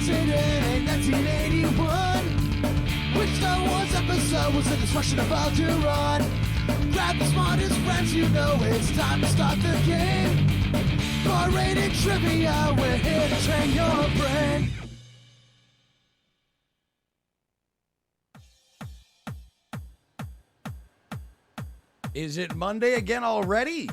president in 1981. Which Star Wars episode was the destruction of Alderaan? Grab the smartest friends, you know it's time to start the game. R-rated trivia, we're here to train your brain. Is it Monday again already?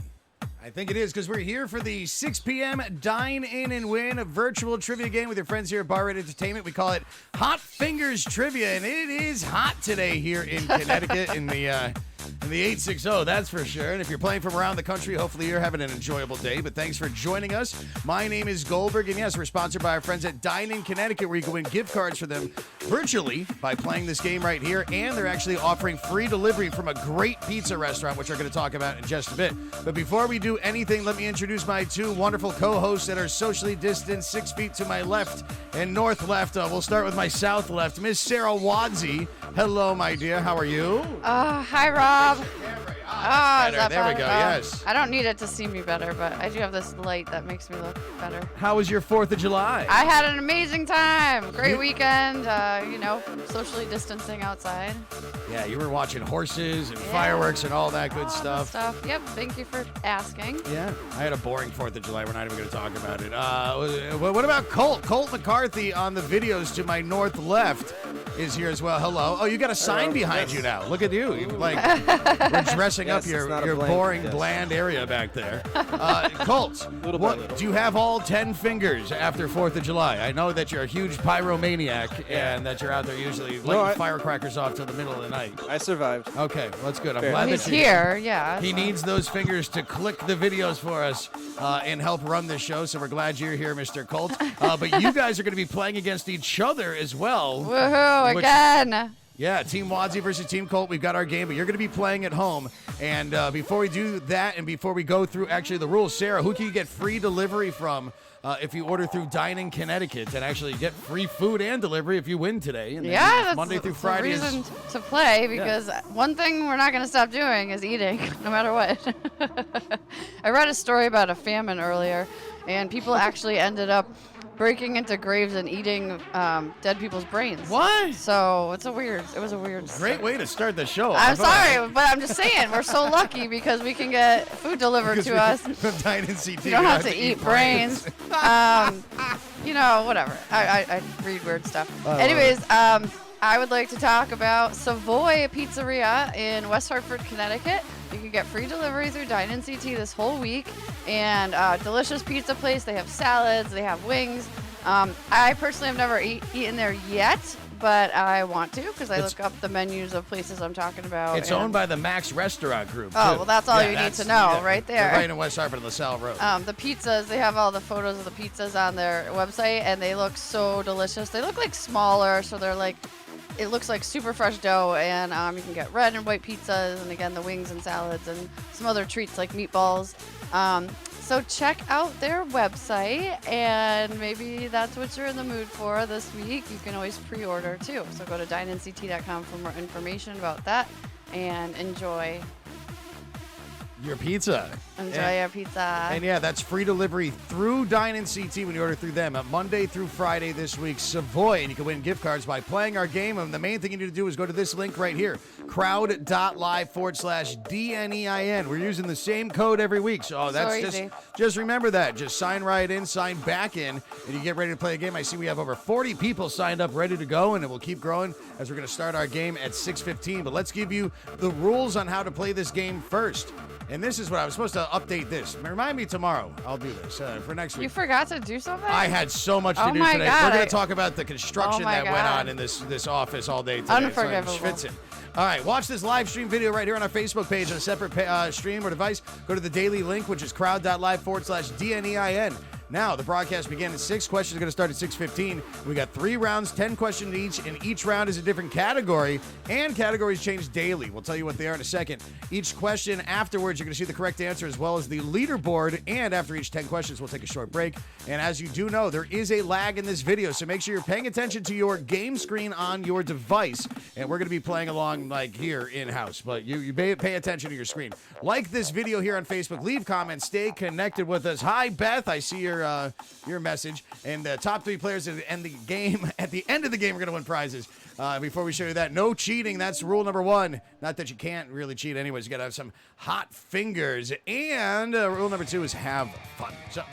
I think it is, because we're here for the 6 p.m. Dine-In and Win, a virtual trivia game with your friends here at Bar Rate Entertainment. We call it Hot Fingers Trivia, and it is hot today here in Connecticut in the 860, that's for sure. And if you're playing from around the country, hopefully you're having an enjoyable day. But thanks for joining us. My name is Goldberg, and yes, we're sponsored by our friends at Dine-In Connecticut, where you can win gift cards for them virtually by playing this game right here. And they're actually offering free delivery from a great pizza restaurant, which we're going to talk about in just a bit. But before we do anything, let me introduce my two wonderful co-hosts that are socially distanced 6 feet to my left and north left. We'll start with my south left, Miss Sarah Wadsey. Hello, my dear. How are you? Hi, Rob. There we go, yes. I don't need it to see me better, but I do have this light that makes me look better. How was your 4th of July? I had an amazing time. Great weekend, socially distancing outside. Yeah, you were watching horses and fireworks and all that good stuff. Yep, thank you for asking. Yeah, I had a boring 4th of July. We're not even going to talk about it. What about Colt? Colt McCarthy on the videos to my north left is here as well. Hello. Oh, you got a sign behind you now. Look at you. We're dressing up your boring, bland area back there. Colt, do you have all 10 fingers after 4th of July? I know that you're a huge pyromaniac and that you're out there usually lighting firecrackers off till the middle of the night. I survived. Okay, well, that's good. I'm glad he's that here, yeah. He needs those fingers to click the videos for us and help run this show, so we're glad you're here, Mr. Colt. But you guys are going to be playing against each other as well. Woohoo, again. Yeah, Team Wadsey versus Team Colt. We've got our game, but you're going to be playing at home. And before we do that and before we go through actually the rules, Sarah, who can you get free delivery from if you order through Dine-In Connecticut and actually get free food and delivery if you win today? And that's Monday through Friday a reason to play, because one thing we're not going to stop doing is eating, no matter what. I read a story about a famine earlier, and people actually ended up breaking into graves and eating dead people's brains. What? So it was a weird Great way to start the show. I'm sorry, but I'm just saying, we're so lucky because we can get food delivered to us. From Dine-In CT. You don't have to eat brains. Whatever. I read weird stuff. Anyways, I would like to talk about Savoy Pizzeria in West Hartford, Connecticut. You can get free delivery through Dine-In CT this whole week, and delicious pizza place. They have salads, they have wings. I personally have never eaten there yet, but I want to because I look up the menus of places I'm talking about. It's owned by the Max Restaurant Group. Oh, well, that's all you need to know right there. Right in West Hartford, LaSalle Road. The pizzas, they have all the photos of the pizzas on their website, and they look so delicious. They look like smaller, so they're like, it looks like super fresh dough, and you can get red and white pizzas, and again, the wings and salads, and some other treats like meatballs. So check out their website, and maybe that's what you're in the mood for this week. You can always pre-order too. So go to dineinct.com for more information about that, and enjoy your pizza. Enjoy your pizza. And yeah, that's free delivery through Dine-In CT when you order through them. Monday through Friday this week, Savoy. And you can win gift cards by playing our game. And the main thing you need to do is go to this link right here, crowd.live/DNEIN. We're using the same code every week. So that's so just remember that. Just sign right in, sign back in, and you get ready to play a game. I see we have over 40 people signed up, ready to go, and it will keep growing as we're going to start our game at 6:15. But let's give you the rules on how to play this game first. And this is what I was supposed to update this. Remind me tomorrow. I'll do this for next week. You forgot to do something? I had so much to do today. God, We're going to talk about the construction that went on in this office all day today. Unforgivable. So all right, watch this live stream video right here on our Facebook page on a separate stream or device. Go to the daily link, which is crowd.live/DNEIN. Now, the broadcast began at 6. Questions are going to start at 6:15. We got 3 rounds, 10 questions each, and each round is a different category, and categories change daily. We'll tell you what they are in a second. Each question afterwards, you're going to see the correct answer as well as the leaderboard, and after each 10 questions, we'll take a short break. And as you do know, there is a lag in this video, so make sure you're paying attention to your game screen on your device, and we're going to be playing along like here in-house, but you pay attention to your screen. Like this video here on Facebook. Leave comments. Stay connected with us. Hi, Beth. I see your your message. And the top 3 players at the end of the game, are going to win prizes. Before we show you that, no cheating. That's rule number 1. Not that you can't really cheat anyways. You got to have some hot fingers. And rule number 2 is have fun. So,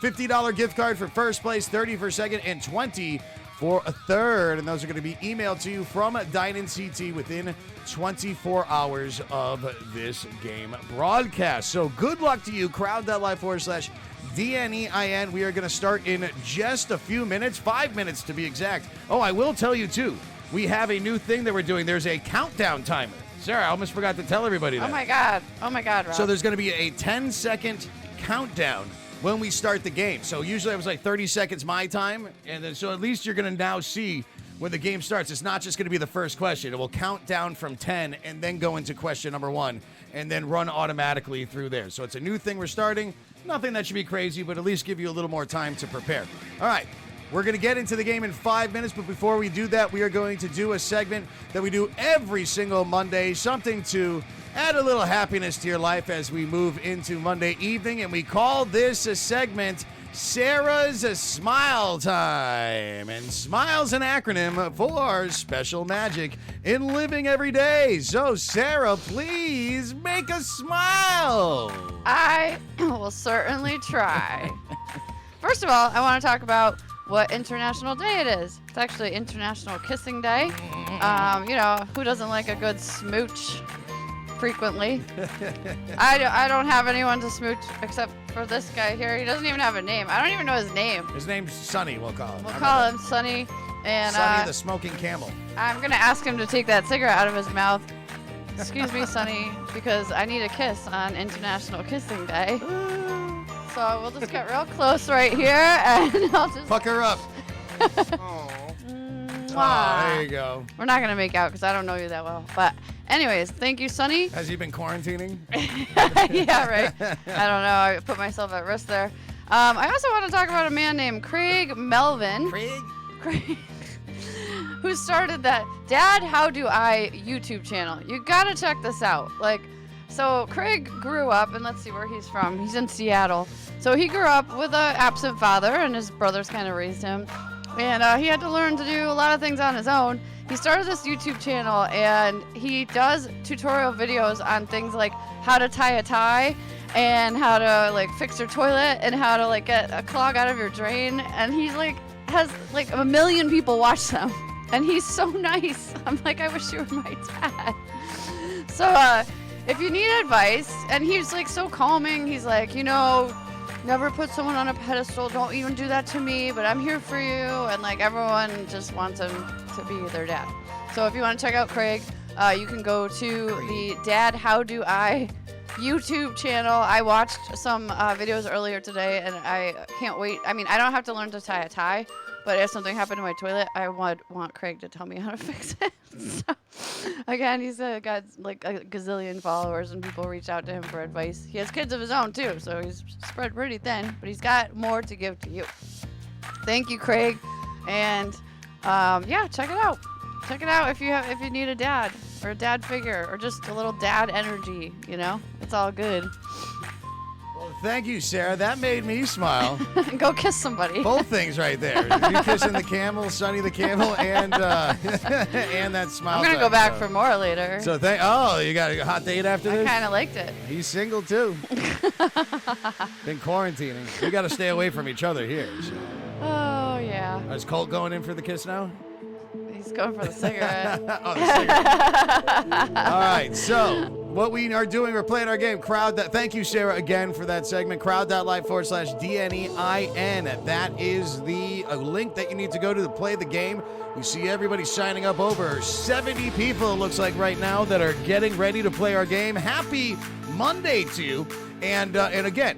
$50 gift card for first place, 30 for second, and 20 for a third. And those are going to be emailed to you from Dine-In CT within 24 hours of this game broadcast. So good luck to you. Crowd.live/DNEIN. We are going to start in just a few minutes, 5 minutes to be exact. Oh, I will tell you, too, we have a new thing that we're doing. There's a countdown timer. Sarah, I almost forgot to tell everybody that. Oh, my God, Rob. So there's going to be a 10-second countdown when we start the game. So usually it was like 30 seconds my time, and then so at least you're going to now see when the game starts. It's not just going to be the first question. It will count down from 10 and then go into question number 1 and then run automatically through there. So it's a new thing we're starting. Nothing that should be crazy, but at least give you a little more time to prepare. All right. We're going to get into the game in 5 minutes, but before we do that, we are going to do a segment that we do every single Monday, something to add a little happiness to your life as we move into Monday evening, and we call this a segment Sarah's Smile Time. And SMILE's an acronym for special magic in living every day. So, Sarah, please make us smile. I will certainly try. First of all, I want to talk about what International Day it is. It's actually International Kissing Day. Who doesn't like a good smooch frequently? I don't have anyone to smooch except for this guy here. He doesn't even have a name. I don't even know his name. His name's Sonny, we'll call him. We'll call him Sonny. And Sonny the smoking camel. I'm going to ask him to take that cigarette out of his mouth. Excuse me, Sonny, because I need a kiss on International Kissing Day. So we'll just get real close right here, and I'll just... Fuck her up. Oh, there you go. We're not going to make out because I don't know you that well. But anyways, thank you, Sonny. Has he been quarantining? Yeah, right. I don't know. I put myself at risk there. I also want to talk about a man named Craig Melvin. Craig. Who started that Dad, How Do I YouTube channel. You got to check this out. So Craig grew up, and let's see where he's from. He's in Seattle. So he grew up with an absent father, and his brothers kind of raised him. And he had to learn to do a lot of things on his own. He started this YouTube channel, and he does tutorial videos on things like how to tie a tie, and how to fix your toilet, and how to get a clog out of your drain. And he's has 1 million people watch them. And he's so nice. I'm I wish you were my dad. So, if you need advice, and he's so calming, he's never put someone on a pedestal, don't even do that to me, but I'm here for you, and everyone just wants him to be their dad. So if you want to check out Craig, you can go to the Dad, How Do I YouTube channel. I watched some videos earlier today, and I can't wait. I mean, I don't have to learn to tie a tie, but if something happened to my toilet, I would want Craig to tell me how to fix it. So, again, he's got a gazillion followers, and people reach out to him for advice. He has kids of his own, too, so he's spread pretty thin, but he's got more to give to you. Thank you, Craig. And, check it out. Check it out if you need a dad or a dad figure or just a little dad energy, It's all good. Well, thank you, Sarah. That made me smile. Go kiss somebody. Both things right there. You kissing the camel, Sonny the camel, and and that smile. I'm going to go back for more later. So you got a hot date after this? I kind of liked it. He's single, too. Been quarantining. We got to stay away from each other here. So. Oh, yeah. Is Colt going in for the kiss now? He's going for the cigarette. Oh, the cigarette. All right, so what we are doing, we're playing our game. Thank you, Sarah, again for that segment. Crowd.live/DNEIN. That is the link that you need to go to play the game. You see everybody signing up. Over 70 people, it looks like right now, that are getting ready to play our game. Happy Monday to you. And again,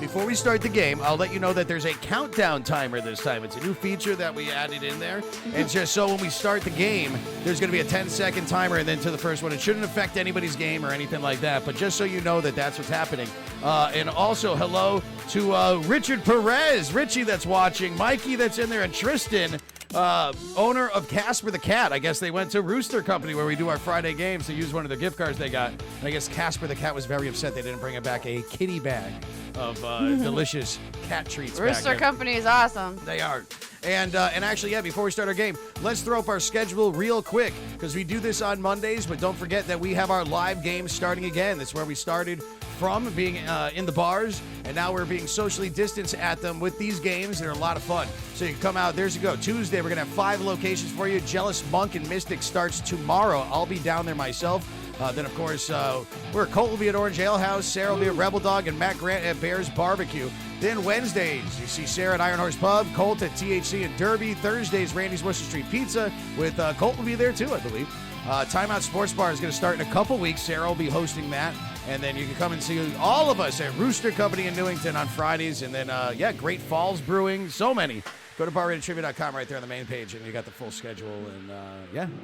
before we start the game, I'll let you know that there's a countdown timer this time. It's a new feature that we added in there. And just so when we start the game, there's going to be a 10-second timer and then to the first one. It shouldn't affect anybody's game or anything like that, but just so you know that that's what's happening. And also, hello to Richard Perez, Richie that's watching, Mikey that's in there, and Tristan, owner of Casper the Cat. I guess they went to Rooster Company where we do our Friday games to use one of the gift cards they got. And I guess Casper the Cat was very upset they didn't bring it back a kitty bag. of delicious cat treats. back Rooster there. Company is awesome. They are. And actually, yeah, before we start our game, let's throw up our schedule real quick because we do this on Mondays, but don't forget that we have our live games starting again. That's where we started from, being in the bars, and now we're being socially distanced at them with these games. They're a lot of fun. So you can come out. There's you go. Tuesday, we're going to have 5 locations for you. Jealous Monk and Mystic starts tomorrow. I'll be down there myself. Then, of course, Colt will be at Orange Ale House, Sarah will be at Rebel Dog, and Matt Grant at Bears Barbecue. Then Wednesdays, you see Sarah at Iron Horse Pub, Colt at THC and Derby. Thursdays, Randy's Worcester Street Pizza with Colt will be there too, I believe. Timeout Sports Bar is going to start in a couple weeks. Sarah will be hosting that. And then you can come and see all of us at Rooster Company in Newington on Fridays. And then, Great Falls Brewing, so many. Go to barratedtrivia.com right there on the main page, and you got the full schedule. And,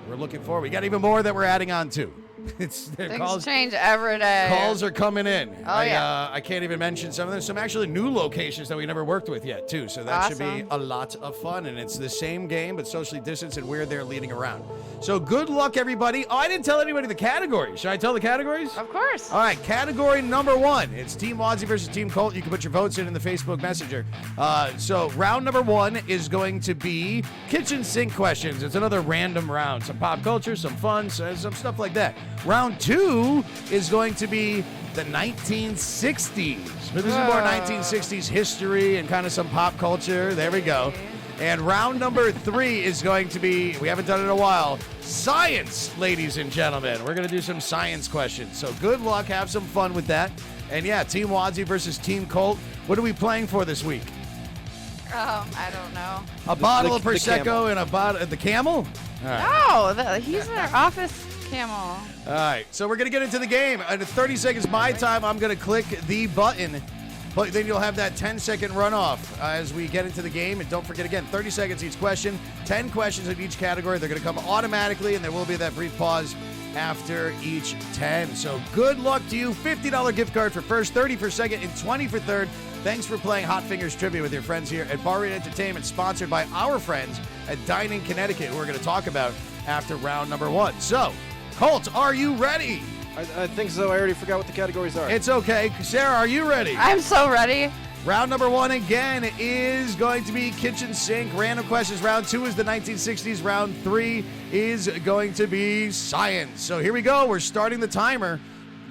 we're looking forward. We got even more that we're adding on, too. Things change every day. Calls are coming in. Oh, I can't even mention some of them. Some actually new locations that we never worked with yet, too. So that should be a lot of fun. And it's the same game, but socially distanced, and we're there leading around. So good luck, everybody. Oh, I didn't tell anybody the categories. Should I tell the categories? Of course. All right, category number 1. It's Team Wadsey versus Team Colt. You can put your votes in the Facebook Messenger. So round number 1 is going to be kitchen sink questions. It's another random round. Some pop culture, some fun, some stuff like that. Round 2 is going to be the 1960s. But this is more 1960s history and kind of some pop culture. There we go. And round number 3 is going to be, we haven't done it in a while, science, ladies and gentlemen. We're going to do some science questions. So good luck. Have some fun with that. And yeah, Team Wadsey versus Team Colt. What are we playing for this week? I don't know. A bottle of Prosecco and a bottle of the Camel? All right. No, he's in our office camel. All right, so we're going to get into the game. In 30 seconds my time, I'm going to click the button. But then you'll have that 10-second runoff as we get into the game. And don't forget, again, 30 seconds each question, 10 questions in each category. They're going to come automatically, and there will be that brief pause after each 10. So good luck to you. $50 gift card for first, 30 for second, and 20 for third. Thanks for playing Hot Fingers Trivia with your friends here at Bar Rate Entertainment, sponsored by our friends at Dine-In Connecticut, who we're going to talk about after round number 1. So, Colt, are you ready? I think so. I already forgot what the categories are. It's okay. Sarah, are you ready? I'm so ready. Round number 1 again is going to be kitchen sink. Random questions. Round 2 is the 1960s. Round 3 is going to be science. So here we go. We're starting the timer.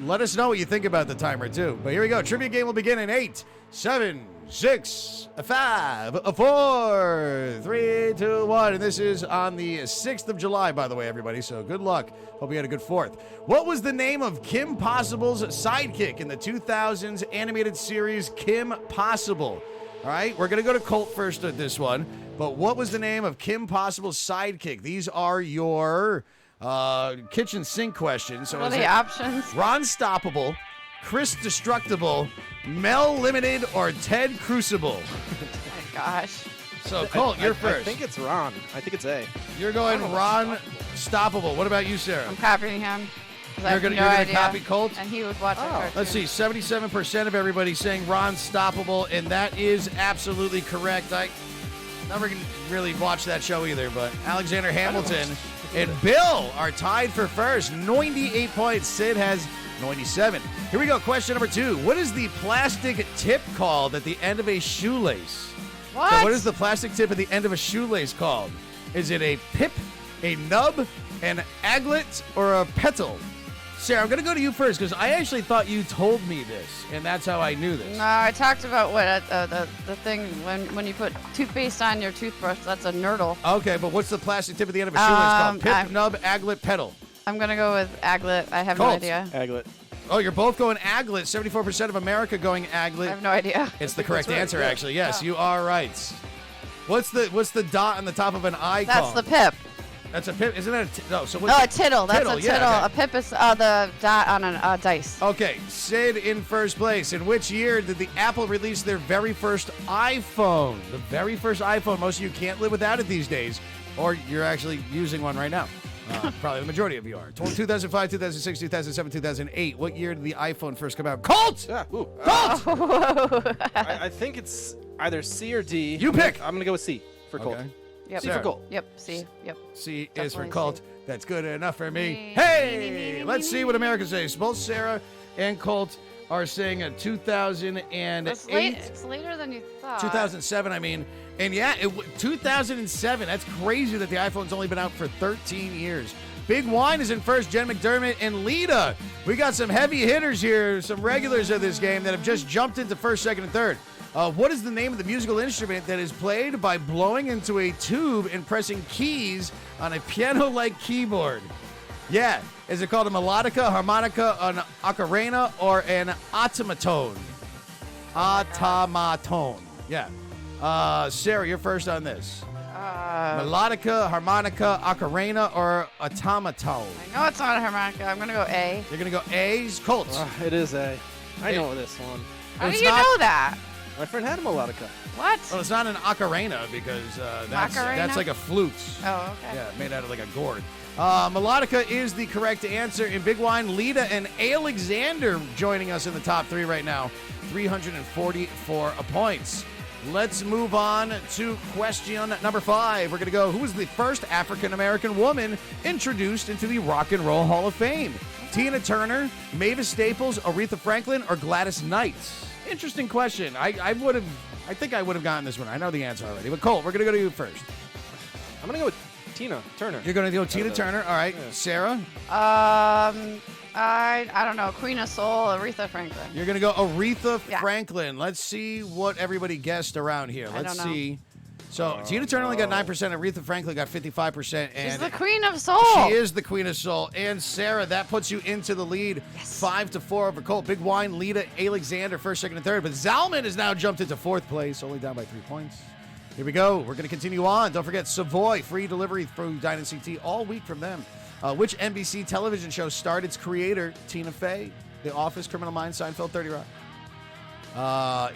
Let us know what you think about the timer, too. But here we go. Trivia game will begin in 8, 7, 6, 5, 4, 3, 2, 1. And this is on the 6th of July, by the way, everybody. So good luck. Hope you had a good 4th. What was the name of Kim Possible's sidekick in the 2000s animated series Kim Possible? All right, we're going to go to Colt first at this one. But what was the name of Kim Possible's sidekick? These are your kitchen sink questions. So What are the options? Ron Stoppable, Chris Destructible, Mel Limited, or Ted Crucible? Oh my gosh. So, Colt, you're first. I think it's Ron. I think it's A. You're going Ron Stoppable. What about you, Sarah? I'm copying him. 'cause I You're have gonna no you're gonna idea. copy Colt? And he would watch that cartoon. Let's see, 77% of everybody saying Ron Stoppable, and that is absolutely correct. I never really watched that show either, but Alexander Hamilton and Bill are tied for first, 98 points. Sid has 97. Here we go, question number 2. What is the plastic tip called at the end of a shoelace? What? So what is the plastic tip at the end of a shoelace called? Is it a pip, a nub, an aglet, or a petal? Sarah, I'm going to go to you first because I actually thought you told me this, and that's how I knew this. No, I talked about what the thing when you put toothpaste on your toothbrush. That's a nurdle. Okay, but what's the plastic tip at the end of a shoelace called? Pip, nub, aglet, petal. I'm gonna go with aglet. I have Colt. no idea. Aglet. Oh, you're both going aglet. 74% of America going I aglet. have no idea. It's the correct right, answer, yeah. actually. Yes, you are right. What's the dot on the top of an eye That's called? the pip. That's a pip. Isn't that a no? So No, what's a tittle. That's Tittle, a yeah, tittle. okay. A pip is the dot on a dice. Okay, Sid in first place. In which year did the Apple release their very first iPhone? The very first iPhone. Most of you can't live without it these days, or you're actually using one right now. Probably the majority of you are. 2005, 2006, 2007, 2008. What year did the iPhone first come out? Colt! Yeah. Ooh. Colt! I think it's either C or D. You pick. I'm gonna go with C for Colt. Okay. Yep. C for Colt. Yep. C. Yep. C is for Definitely Colt. C. That's good enough for me. Me. Hey! Let's see what America says. Both Sarah and Colt are saying a 2008. It's later than you thought. 2007, I mean. And yeah, 2007. That's crazy that the iPhone's only been out for 13 years. Big Wine is in first. Jen McDermott and Lita. We got some heavy hitters here, some regulars of this game that have just jumped into first, second, and third. What is the name of the musical instrument that is played by blowing into a tube and pressing keys on a piano-like keyboard? Yeah. Is it called a melodica, harmonica, an ocarina, or an automaton? Automaton. Yeah. Sarah, you're first on this. Melodica, harmonica, ocarina, or automaton? I know it's not a harmonica. I'm going to go A. You're going to go A's. Colts. It is A. I know this one. How do you know that? My friend had a melodica. What? Well, it's not an ocarina because that's like a flute. Oh, okay. Yeah, made out of like a gourd. Melodica is the correct answer. In Big Wine, Lita and Alexander joining us in the top 3 right now. 344 points. Let's move on to question number 5. We're going to go, who was the first African-American woman introduced into the Rock and Roll Hall of Fame? Tina Turner, Mavis Staples, Aretha Franklin, or Gladys Knight? Interesting question. I think I would have gotten this one. I know the answer already. But Colt, we're going to go to you first. I'm going to go with Tina Turner. You're going to go Tina Turner. All right. Yeah. Sarah? I don't know. Queen of Soul, Aretha Franklin. You're going to go Aretha Franklin. Let's see what everybody guessed around here. Let's see. So Tina Turner only got 9%. Aretha Franklin got 55%. And she's the Queen of Soul. She is the Queen of Soul. And Sarah, that puts you into the lead. Yes. 5-4 over Colt. Big Wine, Lita, Alexander, first, second, and third. But Zalman has now jumped into 4th place, only down by 3 points. Here we go. We're going to continue on. Don't forget Savoy, free delivery through Dine-In CT all week from them. Which NBC television show starred its creator, Tina Fey? The Office, Criminal Minds, Seinfeld, 30 Rock.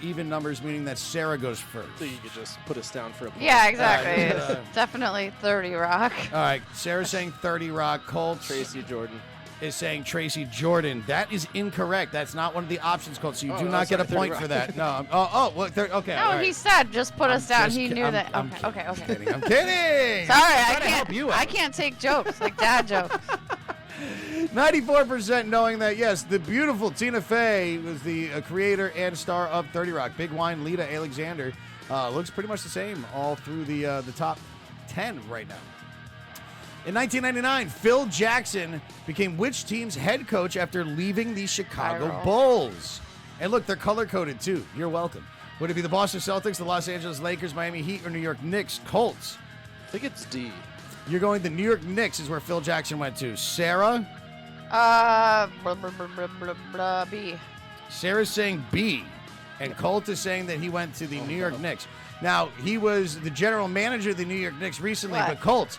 Even numbers, meaning that Sarah goes first. So you could just put us down for a point. Yeah, exactly. It's definitely 30 Rock. All right. Sarah's saying 30 Rock. Colt Tracy Jordan is saying Tracy Jordan. That is incorrect. That's not one of the options, Colt. So you do not get a point for that. No. Well, okay. No, right. He said just put us down. just He ki- knew I'm- that. I'm Okay. kidding. I'm kidding. Sorry, I'm trying to help you out. I can't take jokes like dad jokes. 94% knowing that, yes, the beautiful Tina Fey was the creator and star of 30 Rock. Big Wine, Lita, Alexander. Looks pretty much the same all through the top 10 right now. In 1999, Phil Jackson became which team's head coach after leaving the Chicago Viral. Bulls? And look, they're color-coded too. You're welcome. Would it be the Boston Celtics, the Los Angeles Lakers, Miami Heat, or New York Knicks? Colts. I think it's D. You're going the New York Knicks is where Phil Jackson went to. Sarah? B. Sarah's saying B. And Colt is saying that he went to the New York Knicks. Now, he was the general manager of the New York Knicks recently, What? but Colt,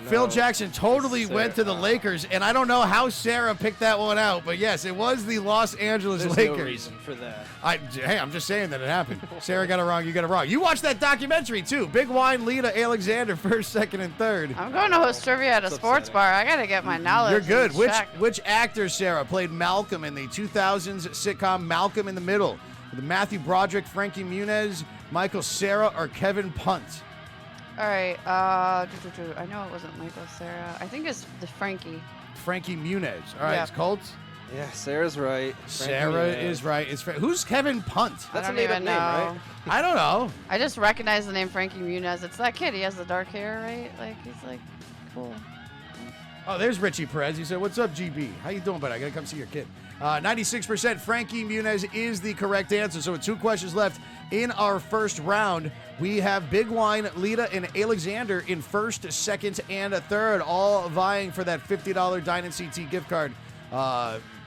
Phil Jackson totally went to the Lakers, and I don't know how Sarah picked that one out, but yes, it was the Los Angeles There's Lakers. no reason for that. Hey, I'm just saying that it happened. Sarah got it wrong, you got it wrong. You watched that documentary, too. Big Wine, Lita, Alexander, first, second, and third. I'm going to host trivia at a sports bar. I got to get my knowledge. You're good. in check. Which actor, Sarah, played Malcolm in the 2000s sitcom Malcolm in the Middle? With Matthew Broderick, Frankie Muniz, Michael Cera, or Kevin Punt? All right. I know it wasn't Michael Cera. I think it's the Frankie. Frankie Muniz. All right, Yeah. it's Colts. Yeah, Sarah's right. Sarah is right. Who's Kevin Punt? That's I a don't made-up even name, know. right? I don't know. I just recognize the name Frankie Muniz. It's that kid. He has the dark hair, right? Like he's like cool. Oh, there's Richie Perez. He said, "What's up, GB? How you doing, buddy? I gotta come see your kid." 96% Frankie Muniz is the correct answer. So with 2 questions left in our first round, we have Big Wine, Lita, and Alexander in first, second, and a third, all vying for that $50 Dine-In CT gift card.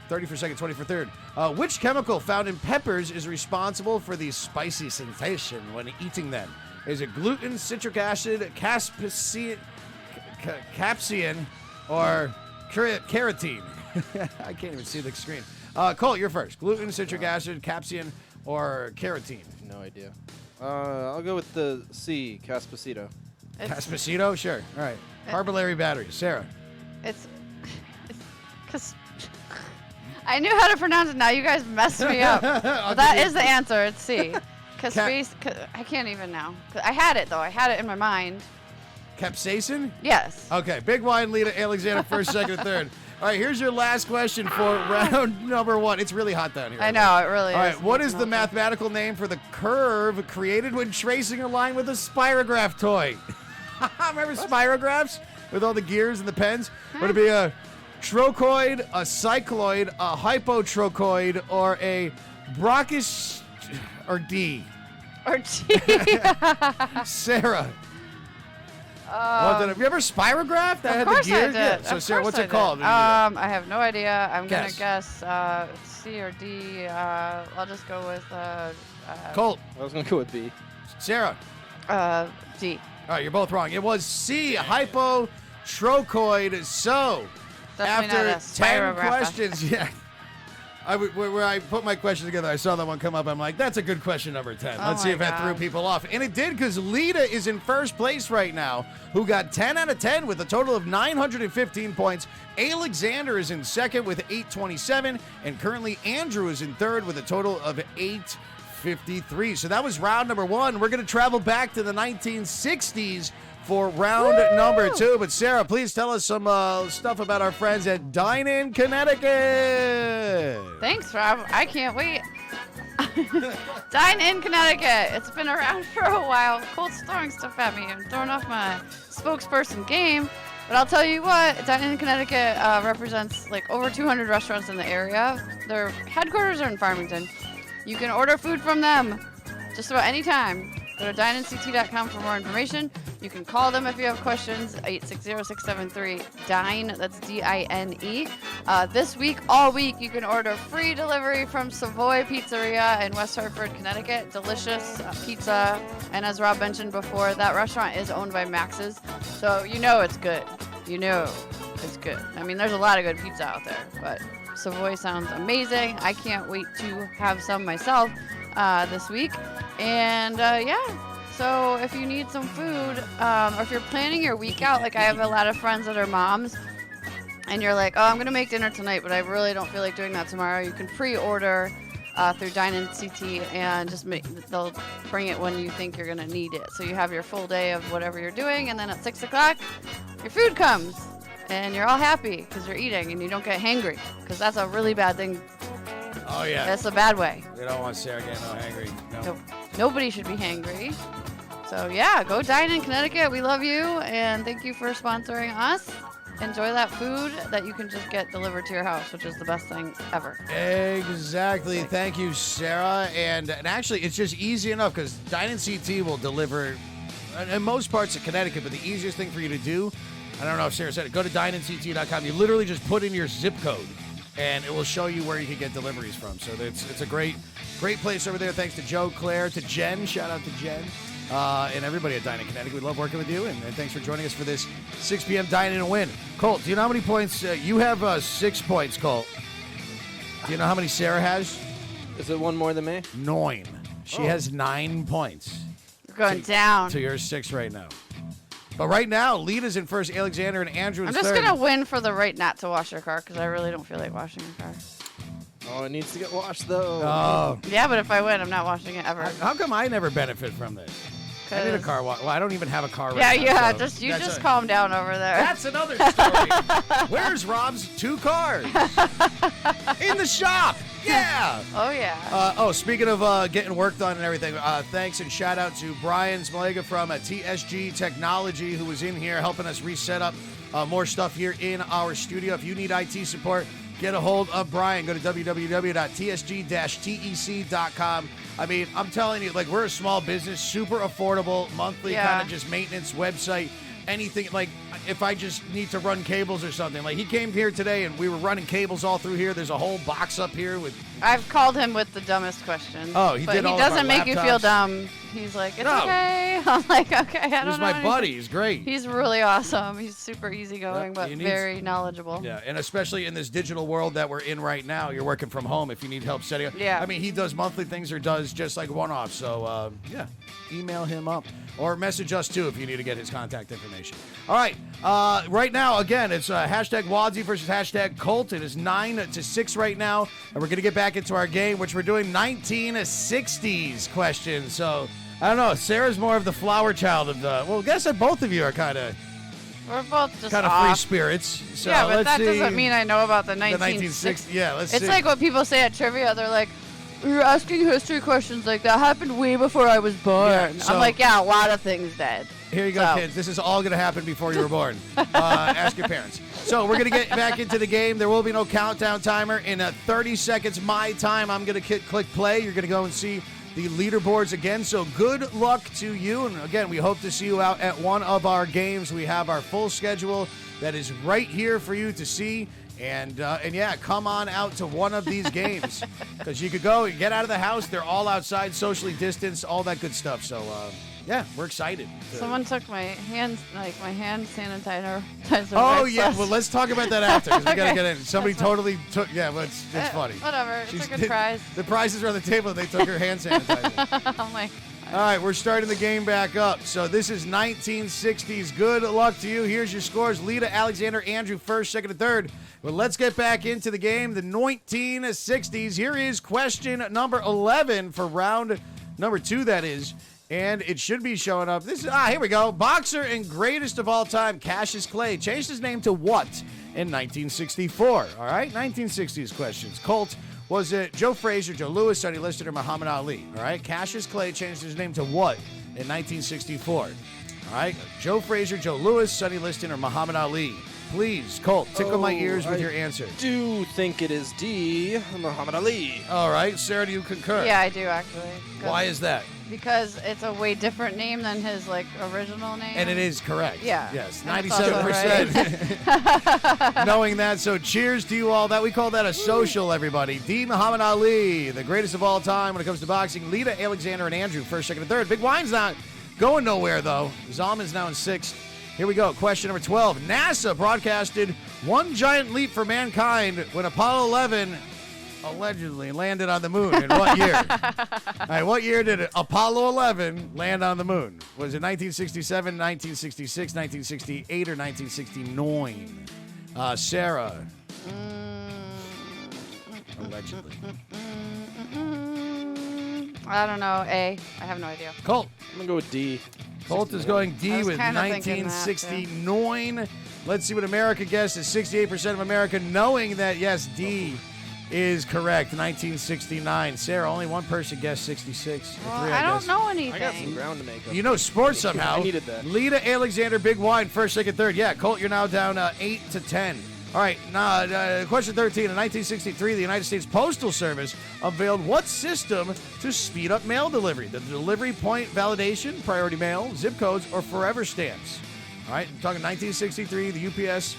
30 for second, 20 for third. Which chemical found in peppers is responsible for the spicy sensation when eating them? Is it gluten, citric acid, capsaicin, or carotene? I can't even see the screen. Colt, you're first. Gluten, citric acid, capsaicin, or carotene? No idea. I'll go with the C, Caspacito. Caspacito? Sure. All right. Carbolary batteries. Sarah. It's because I knew how to pronounce it. Now you guys messed me up. But that is the answer. It's C. Because I can't even now. I had it though. I had it in my mind. Capsaicin? Yes. Okay. Big Wine, Lita, Alexander, first, second, and third. All right, here's your last question for round number 1. It's really hot down here. I know, it really is. All right, what is the mathematical name for the curve created when tracing a line with a spirograph toy? Remember spirographs with all the gears and the pens? Would it be a trochoid, a cycloid, a hypotrochoid, or a brachis, or D? Or T. Sarah. Have you ever spirographed? That had the course I gears? did. Yeah. So Of Sarah, course what's I it called? did. I have no idea. I'm going Guess. to guess C or D. I'll just go with Colt. I was gonna go with B. Sarah. D. All right, you're both wrong. It was C, hypotrochoid. So, Definitely not a after 10 spirograph. questions, yeah. Where I put my question together, I saw that one come up. I'm like, that's a good question, number 10. Oh Let's see my if that threw God. people off. And it did, because Lita is in first place right now, who got 10 out of 10 with a total of 915 points. Alexander is in second with 827. And currently, Andrew is in third with a total of 853. So that was round number 1. We're going to travel back to the 1960s for round number 2. But Sarah, please tell us some stuff about our friends at Dine-In, Connecticut. Thanks, Rob. I can't wait. Dine-In, Connecticut. It's been around for a while. Colt's throwing stuff at me. I'm throwing off my spokesperson game. But I'll tell you what, Dine-In, Connecticut represents like over 200 restaurants in the area. Their headquarters are in Farmington. You can order food from them just about any time. Go to dineinct.com for more information. You can call them if you have questions, 860-673-DINE. That's D-I-N-E. This week, all week, you can order free delivery from Savoy Pizzeria in West Hartford, Connecticut. Delicious pizza. And as Rob mentioned before, that restaurant is owned by Max's. So you know it's good. You know it's good. I mean, there's a lot of good pizza out there, but Savoy sounds amazing. I can't wait to have some myself this week. And yeah, so if you need some food, or if you're planning your week out, like I have a lot of friends that are moms, and you're like, oh, I'm going to make dinner tonight, but I really don't feel like doing that tomorrow, you can pre-order through Dine-In CT, and just they'll bring it when you think you're going to need it. So you have your full day of whatever you're doing, and then at 6 o'clock, your food comes, and you're all happy because you're eating, and you don't get hangry, because that's a really bad thing. Oh, yeah. That's a bad way. We don't want Sarah getting all hangry. No. Nope. Nobody should be hangry. So yeah, go dine in Connecticut. We love you, and thank you for sponsoring us. Enjoy that food that you can just get delivered to your house, which is the best thing ever. Exactly. Thank you, Sarah. And actually, it's just easy enough because Dine-In CT will deliver in most parts of Connecticut, but the easiest thing for you to do, I don't know if Sarah said it, go to dineinct.com. You literally just put in your zip code, and it will show you where you can get deliveries from. So it's a great place over there. Thanks to Joe, Claire, to Jen. Shout out to Jen. And everybody at Dine-In Connecticut. We love working with you, and thanks for joining us for this 6 p.m. Dine-In and Win. Colt, do you know how many points? You have 6 points, Colt. Do you know how many Sarah has? Is it one more than me? 9. She has 9 points. You're going down. So you're 6 right now. But right now, Lita's in first, Alexander and Andrew in I'm third. just going to win for the right not to wash your car, because I really don't feel like washing your car. Oh, it needs to get washed, though. Oh. Yeah, but if I win, I'm not washing it ever. How come I never benefit from this? I need a car wash. Well, I don't even have a car right now. Yeah, so just calm down over there. That's another story. Where's Rob's 2 cars? In the shop. Yeah. Oh, yeah. Speaking of getting work done and everything, thanks and shout out to Brian Smalega from TSG Technology, who was in here helping us reset up more stuff here in our studio. If you need IT support, get a hold of Brian. Go to www.tsg-tec.com. I mean, I'm telling you, like, we're a small business, super affordable, monthly kind of just maintenance website. Anything, like, if I just need to run cables or something. Like, he came here today, and we were running cables all through here. There's a whole box up here with... I've called him with the dumbest questions. Oh, he but did all he of doesn't our make you feel laptops. dumb. He's like, it's No. okay. I'm like, okay, I don't know He's my anything. buddy. He's great. He's really awesome. He's super easygoing, but he needs- very knowledgeable. Yeah, and especially in this digital world that we're in right now, you're working from home if you need help setting up. Yeah. I mean, he does monthly things or does just like one-off. So, yeah, email him up or message us, too, if you need to get his contact information. All right. Right now, again, it's hashtag Wadsy versus hashtag Colt. It is 9-6 right now, and we're going to get back into our game, which we're doing 1960s questions. So, I don't know. Sarah's more of the flower child of the... Well, I guess that both of you are kind of... We're both just kind of off. free spirits. So Yeah, but let's that see. doesn't mean I know about the The 1960s. 1960s. Yeah, let's It's see. like what people say at trivia. They're like, "You're asking history questions like that happened way before I was born." Yeah, so- I'm like, yeah, a lot of things did. Here you go, So- kids. This is all going to happen before you were born. Ask your parents. So we're going to get back into the game. There will be no countdown timer. In 30 seconds, my time, I'm going to click play. You're going to go and see the leaderboards again. So good luck to you. And again, we hope to see you out at one of our games. We have our full schedule that is right here for you to see. And yeah, come on out to one of these games because you could go and get out of the house. They're all outside, socially distanced, all that good stuff. So yeah, we're excited. Someone took my hand sanitizer. Oh yeah, well let's talk about that after because we gotta Okay. get in. Somebody That's fine. totally took. Yeah, well, it's funny. Whatever. It's She's- a good prize. The prizes are on the table. And they took her hand sanitizer. I'm like, All right, we're starting the game back up. So this is 1960s. Good luck to you. Here's your scores. Lita, Alexander, Andrew, first, second, and third. Well, let's get back into the game. The 1960s. Here is question number 11 for round number 2, that is. And it should be showing up. This is, here we go. Boxer and greatest of all time, Cassius Clay, changed his name to what in 1964? All right, 1960s questions. Colt, was it Joe Frazier, Joe Louis, Sonny Liston, or Muhammad Ali? All right, Cassius Clay changed his name to what in 1964? All right, Joe Frazier, Joe Louis, Sonny Liston, or Muhammad Ali? Please, Colt, tickle my ears with your answer. Do think it is D, Muhammad Ali. All right, Sarah, do you concur? yeah, I do actually. 'Cause- Why is that? Because it's a way different name than his original name. And it is correct. Yeah. Yes, And it's also 97%. Knowing that, so cheers to you all. That we call that a social, everybody. D. Muhammad Ali, the greatest of all time when it comes to boxing. Lita, Alexander, and Andrew, first, second, and third. Big Wine's not going nowhere, though. Zalman's now in sixth. Here we go. Question number 12. NASA broadcasted one giant leap for mankind when Apollo 11 allegedly landed on the moon. In what year? All right, what year did Apollo 11 land on the moon? Was it 1967, 1966, 1968, or 1969? Sarah. Allegedly. I don't know. A. I have no idea. Colt. I'm gonna go with D. Colt is going I D was with kinda thinking that, 1969. Let's see what America guesses. 68% of America knowing that, yes, D is correct. 1969. Sarah, only one person guessed 66. Well, Three, I don't guess. know I anything. got some ground to make up. You know sports somehow. I needed that. Lita, Alexander, Big Wine, first, second, third. Yeah, Colt, you're now down 8 to 10. All right, question 13. In 1963, the United States Postal Service unveiled what system to speed up mail delivery? The delivery point validation, priority mail, zip codes, or forever stamps? All right, I'm talking 1963, the UPS,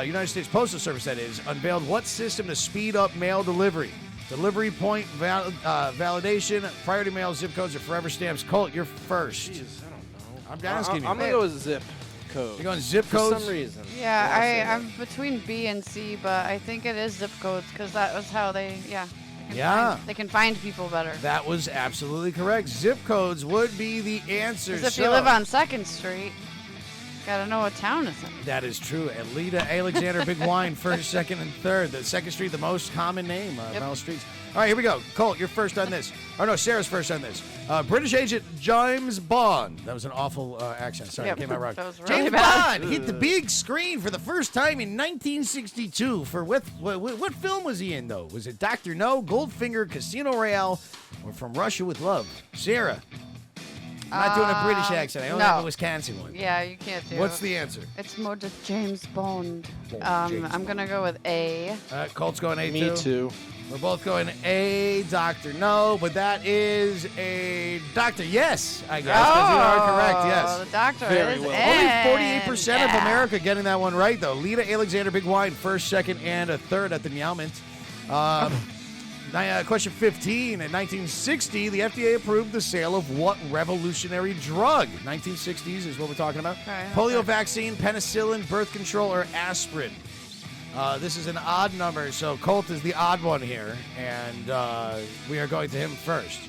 United States Postal Service, that is, unveiled what system to speed up mail delivery? Delivery point validation, priority mail, zip codes, or forever stamps? Colt, you're first. Jeez, I don't know. I'm asking you. I'm gonna go with zip code. You're going zip for codes? some reason. Yeah, I wanna say I'm between B and C, but I think it is zip codes because that was how they they can find people better. That was absolutely correct. Zip codes would be the answer. Because if you So- live on 2nd Street, gotta know what town it's in. That is true. And Lita, Alexander, Big Wine, first, second, and third. The 2nd Street, the most common name of all streets. All right, here we go. Colt, you're first on this. Or no, Sarah's first on this. British agent James Bond. That was an awful accent. Sorry, Yep, it came out wrong. that was really James bad. Bond hit the big screen for the first time in 1962. For what film was he in, though? Was it Dr. No, Goldfinger, Casino Royale, or From Russia with Love? Sarah. I'm not doing a British accent. I only have a Wisconsin one. Yeah, you can't do What's it. the answer? It's more just James Bond. James I'm gonna go with A. Colt's going A Me too. We're both going A, Doctor No, but that is a Doctor Yes, I guess, because you are correct, yes. The doctor Very is well. Only in. 48% of America getting that one right, though. Lita, Alexander, Big Wine, first, second, and a third at the Meowment. Question 15. In 1960, the FDA approved the sale of what revolutionary drug? 1960s is what we're talking about. Okay, Polio okay. vaccine, penicillin, birth control, or aspirin. This is an odd number, so Colt is the odd one here, and we are going to him first.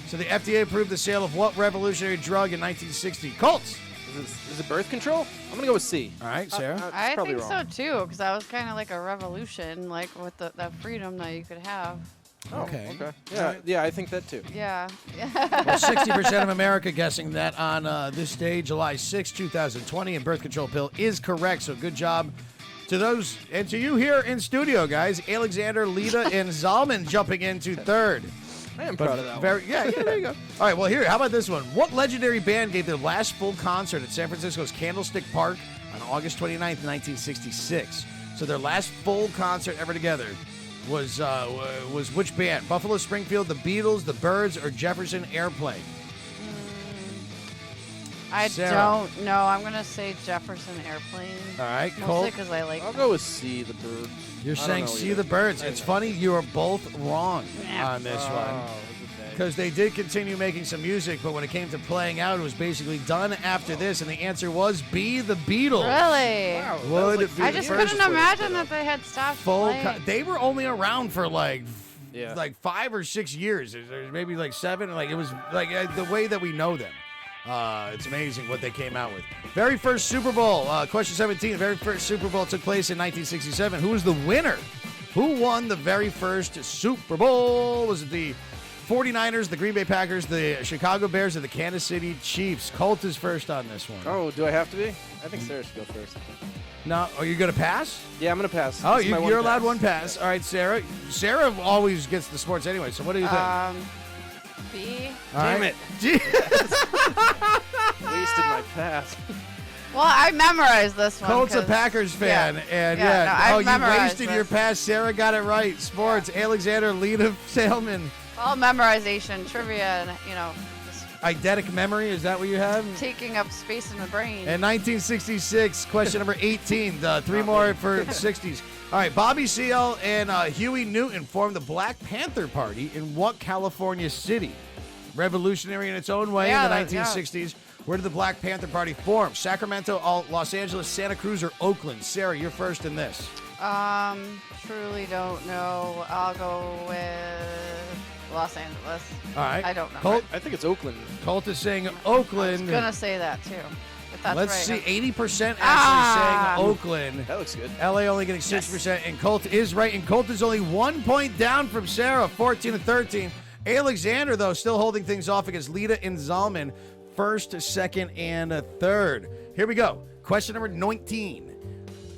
So the FDA approved the sale of what revolutionary drug in 1960? Colt! Is it birth control? I'm gonna go with C. All right, Sarah. That's I probably think wrong. so too, because that was kind of like a revolution, like with that freedom that you could have. Oh, Okay. Yeah, I think that too. Yeah. Well, 60% of America guessing that on this day, July 6, 2020, and birth control pill is correct. So good job to those and to you here in studio, guys. Alexander, Lita, and Zalman jumping into third. I am proud of that one. Yeah, there you go. All right, well, here, how about this one? What legendary band gave their last full concert at San Francisco's Candlestick Park on August 29th, 1966? So their last full concert ever together was which band? Buffalo Springfield, the Beatles, the Byrds, or Jefferson Airplane? I Sarah. don't know. I'm going to say Jefferson Airplane. All right, Mostly Colt. because I like I'll go with C, the Birds. You're I don't saying know see either. the Birds. It's funny, you are both wrong Yeah. on this one. Oh, okay. Because they did continue making some music, but when it came to playing out, it was basically done after this, and the answer was B, the Beatles. Really? Wow, that Would was like be I the just first couldn't imagine that they had stopped Full playing. they were only around for like 5 or 6 years. There's maybe like 7. Like it was like the way that we know them. It's amazing what they came out with. Very first Super Bowl, question 17. The very first Super Bowl took place in 1967. Who was the winner? Who won the very first Super Bowl? Was it the 49ers, the Green Bay Packers, the Chicago Bears, or the Kansas City Chiefs? Colt is first on this one. Oh, do I have to be? I think Sarah should go first. No, are you going to pass? Yeah, I'm going to pass. Oh, This is my you're allowed pass. one pass. All right, Sarah. Sarah always gets the sports anyway, so what do you think? B. All Damn right. it. Wasted my pass. Well, I memorized this one. Colt's a 'cause- Packers fan, and No, I've you memorized wasted your this. pass. Sarah got it right. Sports, Alexander, Lita, Salmon. All memorization, trivia, and, just Eidetic memory, is that what you have? taking up space in the brain. In 1966, question number 18. Three more for 60s. All right, Bobby Seale and Huey Newton formed the Black Panther Party in what California city? Revolutionary in its own way Yeah, in the that- yeah. 1960s. Where did the Black Panther Party form? Sacramento, Los Angeles, Santa Cruz, or Oakland? Sarah, you're first in this. Truly don't know. I'll go with Los Angeles. All right. I don't know. Colt, I think it's Oakland. Colt is saying I was Oakland. gonna say that too. If that's Let's right. see. 80% actually Ah. saying Oakland. That looks good. LA only getting 6%, and Colt is right. And Colt is only 1 point down from Sarah, 14-13. Alexander, though, still holding things off against Lita and Zalman, first, second, and third. Here we go. Question number 19.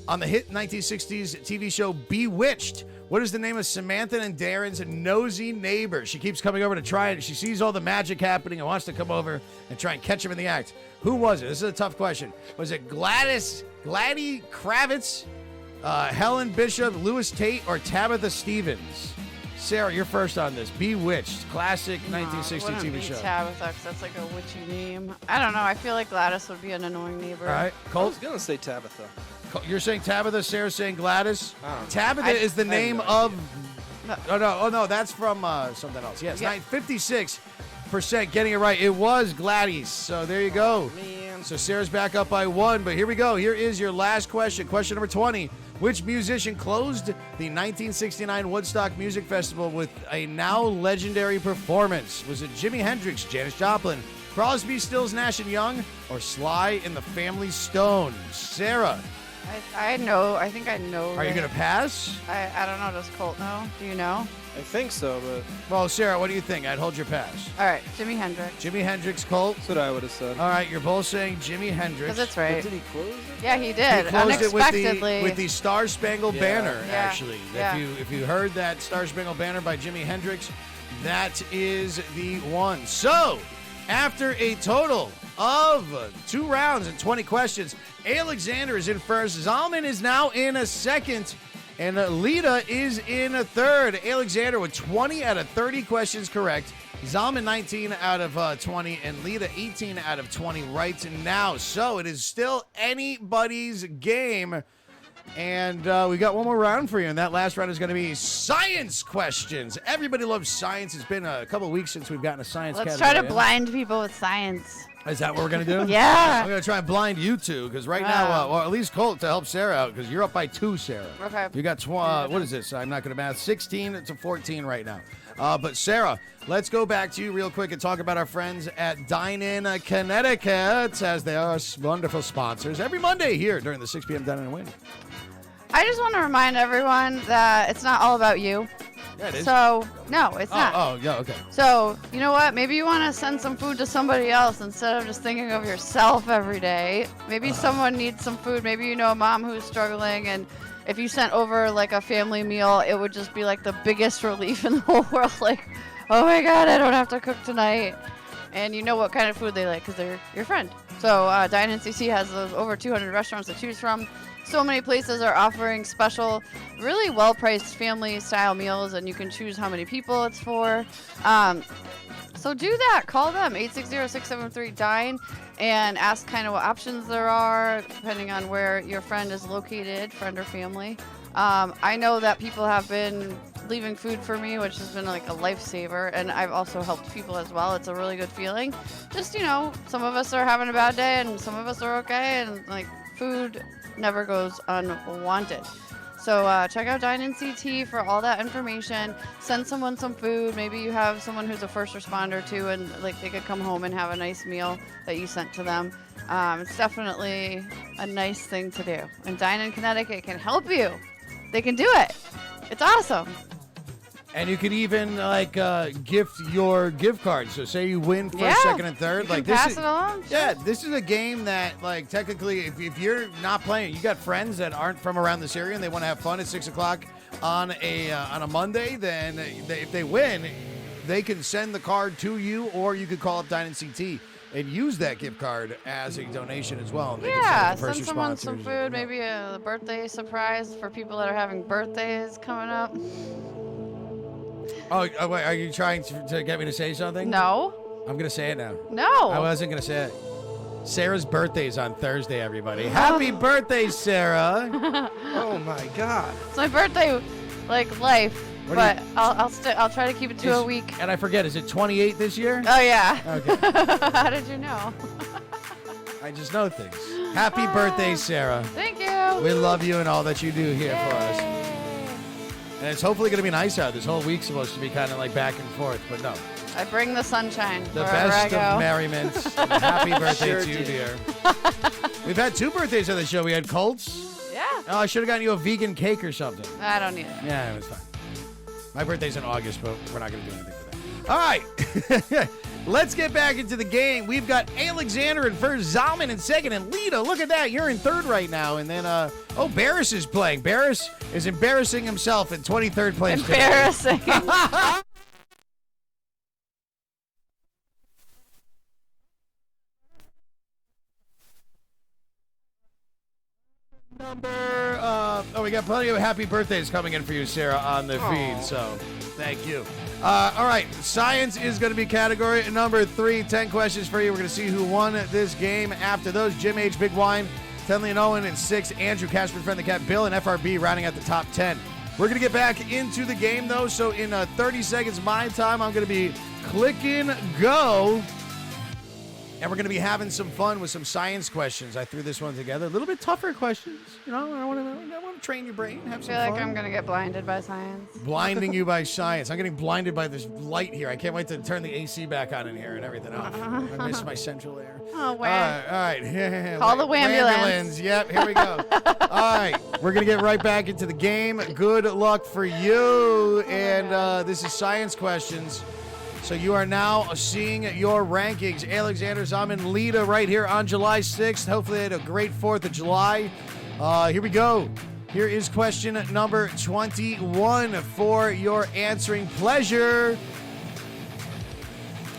On the hit 1960s TV show Bewitched, what is the name of Samantha and Darren's nosy neighbor? She keeps coming over to try it. She sees all the magic happening and wants to come over and try and catch him in the act. Who was it? This is a tough question. Was it Gladys Kravitz, Helen Bishop, Louis Tate, or Tabitha Stevens? Sarah, you're first on this. Bewitched, classic 1960 Wouldn't TV be show. Tabitha, 'cause that's like a witchy name. I don't know. I feel like Gladys would be an annoying neighbor. All right, I Colt. was going to say Tabitha. You're saying Tabitha. Sarah's saying Gladys. Oh. Tabitha is the name no of. Oh no, that's from something else. Yes, Yeah. 56% getting it right. It was Gladys. So there you go. Man. So Sarah's back up by 1. But here we go. Here is your last question. Question number 20. Which musician closed the 1969 Woodstock Music Festival with a now legendary performance? Was it Jimi Hendrix, Janis Joplin, Crosby, Stills, Nash & Young, or Sly and the Family Stone? Sarah, I know. I think I know. are you going to pass? I don't know. Does Colt know? Do you know? I think so, but Well, Sarah, what do you think? I'd hold your pass. All right, Jimi Hendrix. Jimi Hendrix, Colt. that's what I would have said. All right, you're both saying Jimi Hendrix. Because it's But right. did he close it? Yeah, he He did. closed it Unexpectedly. with the Star Spangled Yeah. Banner. Yeah. Actually, Yeah. if you heard that Star Spangled Banner by Jimi Hendrix, that is the one. So, after a total of 2 rounds and 20 questions, Alexander is in first. Zalman is now in a second. And Lita is in a third. Alexander with 20 out of 30 questions correct. Zalman 19 out of 20. And Lita 18 out of 20 right now. So it is still anybody's game. And we got one more round for you. And that last round is going to be science questions. Everybody loves science. It's been a couple of weeks since we've gotten a science Let's try category to in. blind people with science. Is that what we're going to do? Yeah. I'm going to try and blind you two because right now, or at least Colt to help Sarah out because you're up by 2, Sarah. Okay. You got, what is this? I'm not going to math. 16 to 14 right now. But Sarah, let's go back to you real quick and talk about our friends at Dine-In Connecticut as they are wonderful sponsors every Monday here during the 6 p.m. Dine-In Win. I just want to remind everyone that it's not all about you. Yeah, it is. So, no, it's not. Oh, yeah, okay. So, you know what? Maybe you want to send some food to somebody else instead of just thinking of yourself every day. Maybe someone needs some food. Maybe you know a mom who's struggling, and if you sent over like a family meal, it would just be like the biggest relief in the whole world. Like, oh my God, I don't have to cook tonight. And you know what kind of food they like because they're your friend. So Dine-In CC has over 200 restaurants to choose from. So many places are offering special, really well-priced family-style meals, and you can choose how many people it's for. So do that. Call them, 860-673-DINE, and ask kind of what options there are, depending on where your friend is located, friend or family. I know that people have been leaving food for me, which has been like a lifesaver, and I've also helped people as well. It's a really good feeling. Just, you know, some of us are having a bad day, and some of us are okay, and like food never goes unwanted. So check out Dine-In CT for all that information. Send someone some food. Maybe you have someone who's a first responder too, and like they could come home and have a nice meal that you sent to them. It's definitely a nice thing to do. And Dine-In Connecticut can help you. They can do it. It's awesome. And you could even like gift your gift cards. So say you win first, second, and third. You like can this pass is, it along. Yeah, this is a game that like technically, if you're not playing, you got friends that aren't from around this area and they want to have fun at 6 o'clock on a Monday. Then if they win, they can send the card to you, or you could call up Dine-In CT and use that gift card as a donation as well. And they can Yeah, send it to send first someone some responders. food. Maybe a birthday surprise for people that are having birthdays coming up. Oh, wait, are you trying to get me to say something? No. I'm going to say it now. No. I wasn't going to say it. Sarah's birthday is on Thursday, everybody. Happy birthday, Sarah. Oh my God. It's my birthday, like life, What do but you- I'll try to keep it to a week. And I forget, is it 28 this year? Oh yeah. Okay. How did you know? I just know things. Happy birthday, Sarah. Thank you. We love you and all that you do here for us. Yay. And it's hopefully going to be nice out. This whole week's supposed to be kind of like back and forth, but no. I bring the sunshine The wherever I best go. of merriments. And happy birthday Sure to you, do. dear. We've had 2 birthdays on the show. We had Colt's. Yeah. Oh, I should have gotten you a vegan cake or something. I don't need it. Yeah, it was fine. My birthday's in August, but we're not going to do anything for that. All right. Let's get back into the game. We've got Alexander in first, Zalman in second, and Lita. Look at that. You're in third right now. And then, Barris is playing. Barris is embarrassing himself in 23rd place. today. Embarrassing. We got plenty of happy birthdays coming in for you, Sarah, on the feed. So, thank you. All right, science is going to be category number 3. 10 questions for you. We're going to see who won this game. After those, Jim H. Big Wine, Tenley and Owen in 6, Andrew Casper, Friend the Cat, Bill, and FRB rounding out the top 10. We're going to get back into the game, though. So, in 30 seconds, my time, I'm going to be clicking go. And we're going to be having some fun with some science questions. I threw this one together. A little bit tougher questions. You know, I want to train your brain, have I some feel fun. like I'm gonna get blinded by science. Blinding you by science. I'm getting blinded by this light here. I can't wait to turn the AC back on in here and everything off. I miss my central air. Oh, All wow. right. Call the wambulance. Wambulance. Yep, here we go. All right, we're going to get right back into the game. Good luck for you. And this is science questions. So you are now seeing your rankings. Alexander Zaman, Lita right here on July 6th. Hopefully they had a great 4th of July. Here we go. Here is question number 21 for your answering pleasure.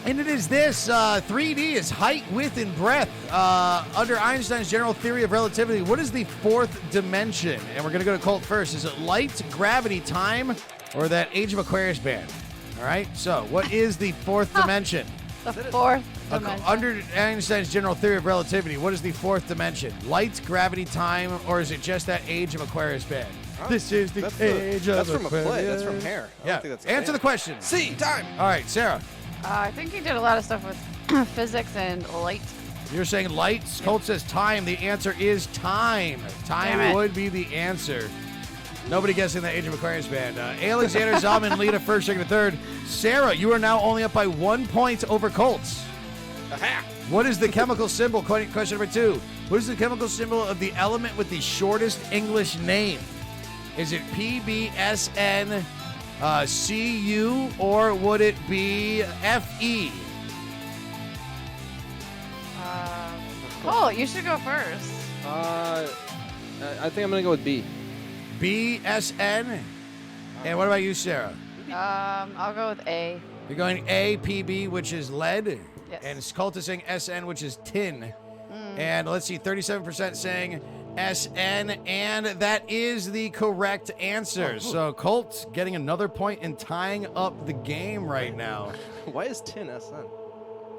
And it is this. 3D is height, width, and breadth. Under Einstein's general theory of relativity, what is the 4th dimension? And we're going to go to Colt first. Is it light, gravity, time, or that Age of Aquarius band? All right, so what is the 4th dimension? The 4th dimension. Under Einstein's general theory of relativity, what is the 4th dimension? Light, gravity, time, or is it just that Age of Aquarius band? This is the Age of That's from a Aquarius. play. That's from Hair. I Yeah, don't think that's a answer the band. question. C, time. All right, Sarah, I think he did a lot of stuff with physics and light. you're saying light. Colt says time. The answer is time. Damn Time it. would be the answer. Nobody guessing the Age of Aquarius band. Alexander, Zalman, Lita, first, second, and third. Sarah, you are now only up by 1 point over Colts. Aha. What is the chemical symbol? Question number 2. What is the chemical symbol of the element with the shortest English name? Is it PBSN, CU, or would it be FE? Colt, you should go first. I think I'm gonna go with B. BSN. And what about you, Sarah? I'll go with A. You're going APB, which is lead. Yes. And Colt is saying SN, which is tin. And let's see, 37% saying SN, and that is the correct answer. So Colt getting another point and tying up the game right now. Why is tin SN?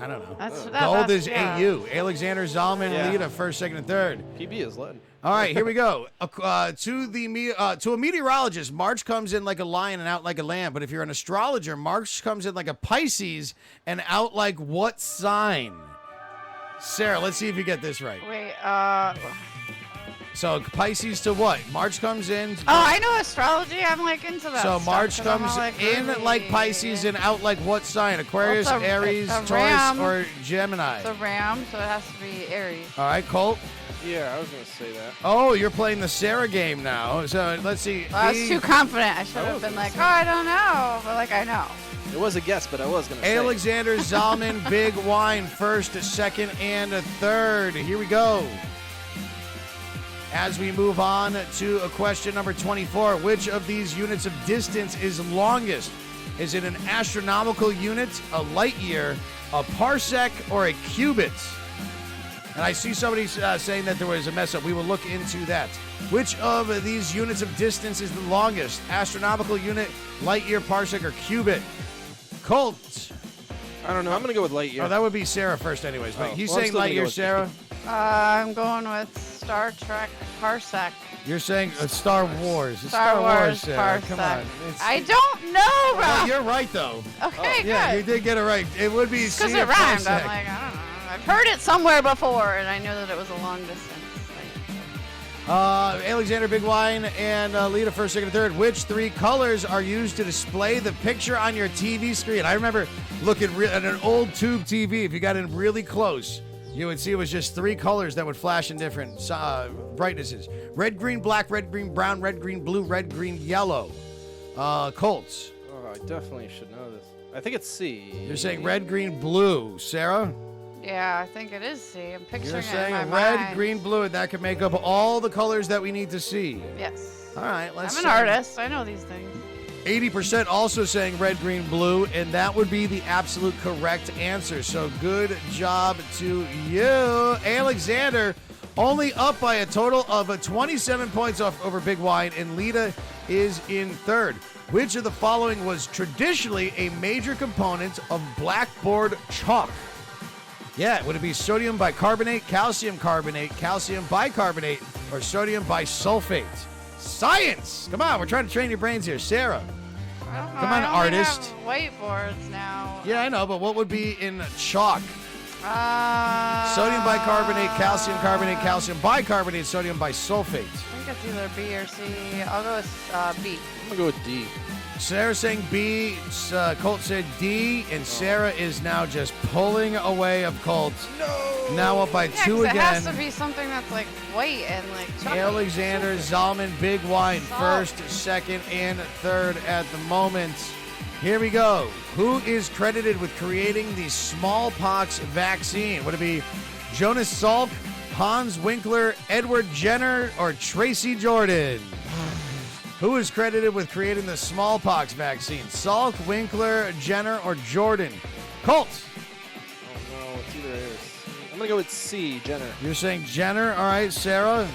I don't know. That's Gold is yeah. AU. Alexander Zalman Yeah. lead at first, second, and third. PB is lead. All right, here we go. To a meteorologist, March comes in like a lion and out like a lamb. But if you're an astrologer, March comes in like a Pisces and out like what sign? Sarah, let's see if you get this right. Wait, So Pisces to what? March comes in. Oh, I know astrology. I'm like into that. So stuff, March 'cause I'm comes all, like, in really- like Pisces and out like what sign? Aquarius, Well, it's a- Aries, it's a Taurus, ram. or Gemini? It's a ram, so it has to be Aries. All right, Colt. Yeah, I was gonna say that. Oh, you're playing the Sarah game now. So let's see. I was too confident. I should I have was been gonna like, say. oh, I don't know. But like, I know. It was a guess, but I was gonna say. Alexander Zalman, Big Wine, first, second, and third. Here we go. As we move on to question number 24, which of these units of distance is longest? Is it an astronomical unit, a light year, a parsec, or a cubit? And I see somebody saying that there was a mess up. We will look into that. Which of these units of distance is the longest? Astronomical unit, light year, parsec, or cubit? Colt. I don't know. I'm gonna go with light year. Oh, that would be Sarah first anyways. But Oh, he's well, I'm saying still light gonna year, go with Sarah. I'm going with Star Trek Parsec. You're saying Star Wars. It's Star Wars Sarah. Parsec. Come on. I don't know, bro. Well, you're right, though. Okay, Yeah, you good. did get it right. It would be Because C it or rhymed. parsec. I'm like, I don't know. I've heard it somewhere before, and I knew that it was a long distance. Alexander Big Wine and Lita first, second, and third. Which three colors are used to display the picture on your TV screen? I remember looking at an old tube TV. If you got in really close, you would see it was just three colors that would flash in different brightnesses. Red, green, black, red, green, brown, red, green, blue, red, green, yellow. Colts. Oh, I definitely should know this. I think it's C. You're saying red, green, blue. Sarah? Yeah, I think it is C. I'm picturing You're it saying in my red, mind. green, blue, and that could make up all the colors that we need to see. Yes. All right, let's I'm an artist. I know these things. 80% also saying red, green, blue, and that would be the absolute correct answer. So good job to you. Alexander only up by a total of 27 points off over Big Wine, and Lita is in third. Which of the following was traditionally a major component of blackboard chalk? Yeah, would it be sodium bicarbonate, calcium bicarbonate, or sodium bisulfate? Science! Come on, we're trying to train your brains here. Sarah. I don't know. Come on, I only artist. have whiteboards now. Yeah, I know, but what would be in chalk? Sodium Sodium bicarbonate, calcium bicarbonate, sodium bisulfate. I think it's either B or C. I'll go with B. I'm gonna go with D. Sarah saying B, Colt said D, and Sarah is now just pulling away of Colt. No! Now up by Yeah, 2 'cause it has again. to be something that's like white and like chocolate. Alexander Zalman, Big Wine, Salt. first, second, and third at the moment. Here we go. Who is credited with creating the smallpox vaccine? Would it be Jonas Salk, Hans Winkler, Edward Jenner, or Tracy Jordan? Who is credited with creating the smallpox vaccine? Salk, Winkler, Jenner, or Jordan? Colt. Oh no, it's either A or C. I'm gonna go with C, Jenner. You're saying Jenner. All right, Sarah.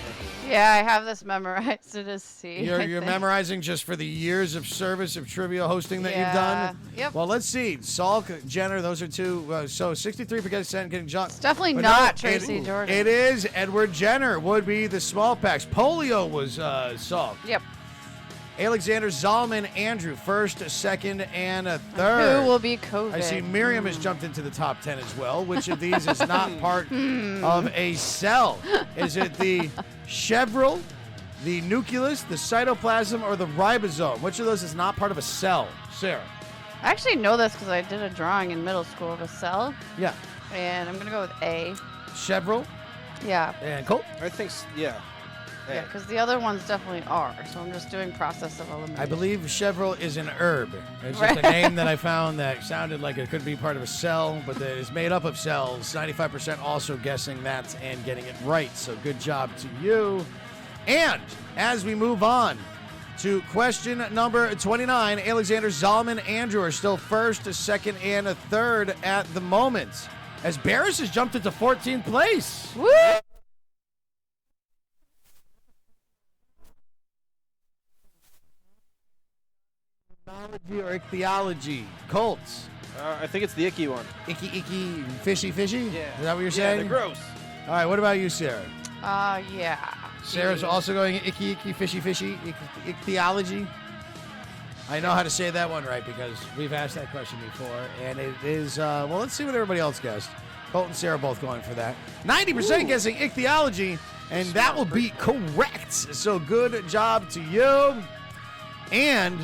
Yeah, I have this memorized. It is C. You're I think. memorizing just for the years of service of trivia hosting that you've done? Yep. Well, let's see. Salk, Jenner, those are two. So 63% getting jumped. It's definitely But not no, Tracy Jordan. It is Edward Jenner would be the smallpox. Polio was Salk. Yep. Alexander Zalman, Andrew, first, second, and third. Who will be COVID? I see Miriam has jumped into the top 10 as well. Which of these is not part of a cell? Is it the chevron, the nucleus, the cytoplasm, or the ribosome? Which of those is not part of a cell? Sarah. I actually know this because I did a drawing in middle school of a cell, Yeah. and I'm gonna go with A. Chevron Yeah. and Colt. I think, yeah. Yeah, because the other ones definitely are. So I'm just doing process of elimination. I believe Chevrolet is an herb. It's just a name that I found that sounded like it could be part of a cell, but that is made up of cells. 95% also guessing that and getting it right. So good job to you. And as we move on to question number 29, Alexander, Zalman, Andrew are still first, a second, and a third at the moment. As Barris has jumped into 14th place. Woo! Ichthyology or ichthyology? Colts. I think it's the icky one. Icky, fishy? Yeah. Is that what you're Yeah, saying? they're gross. All right, what about you, Sarah? Yeah. Sarah's also going icky, fishy, ichthyology. I know how to say that one right because we've asked that question before, and it is, well, let's see what everybody else guessed. Colt and Sarah both going for that. 90% guessing ichthyology, and that will be correct. So good job to you. And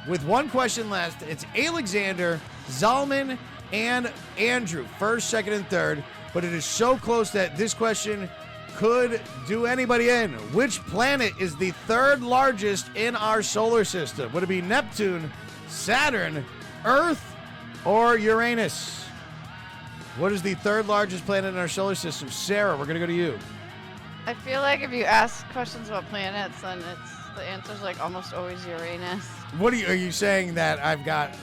with one question left, it's Alexander, Zalman, and Andrew, first, second, and third. But it is so close that this question could do anybody in. Which planet is the third largest in our solar system? Would it be Neptune, Saturn, Earth, or Uranus? What is the third largest planet in our solar system? Sarah, we're going to go to you. I feel like if you ask questions about planets, then the answer's like almost always Uranus. What are you saying that I've got?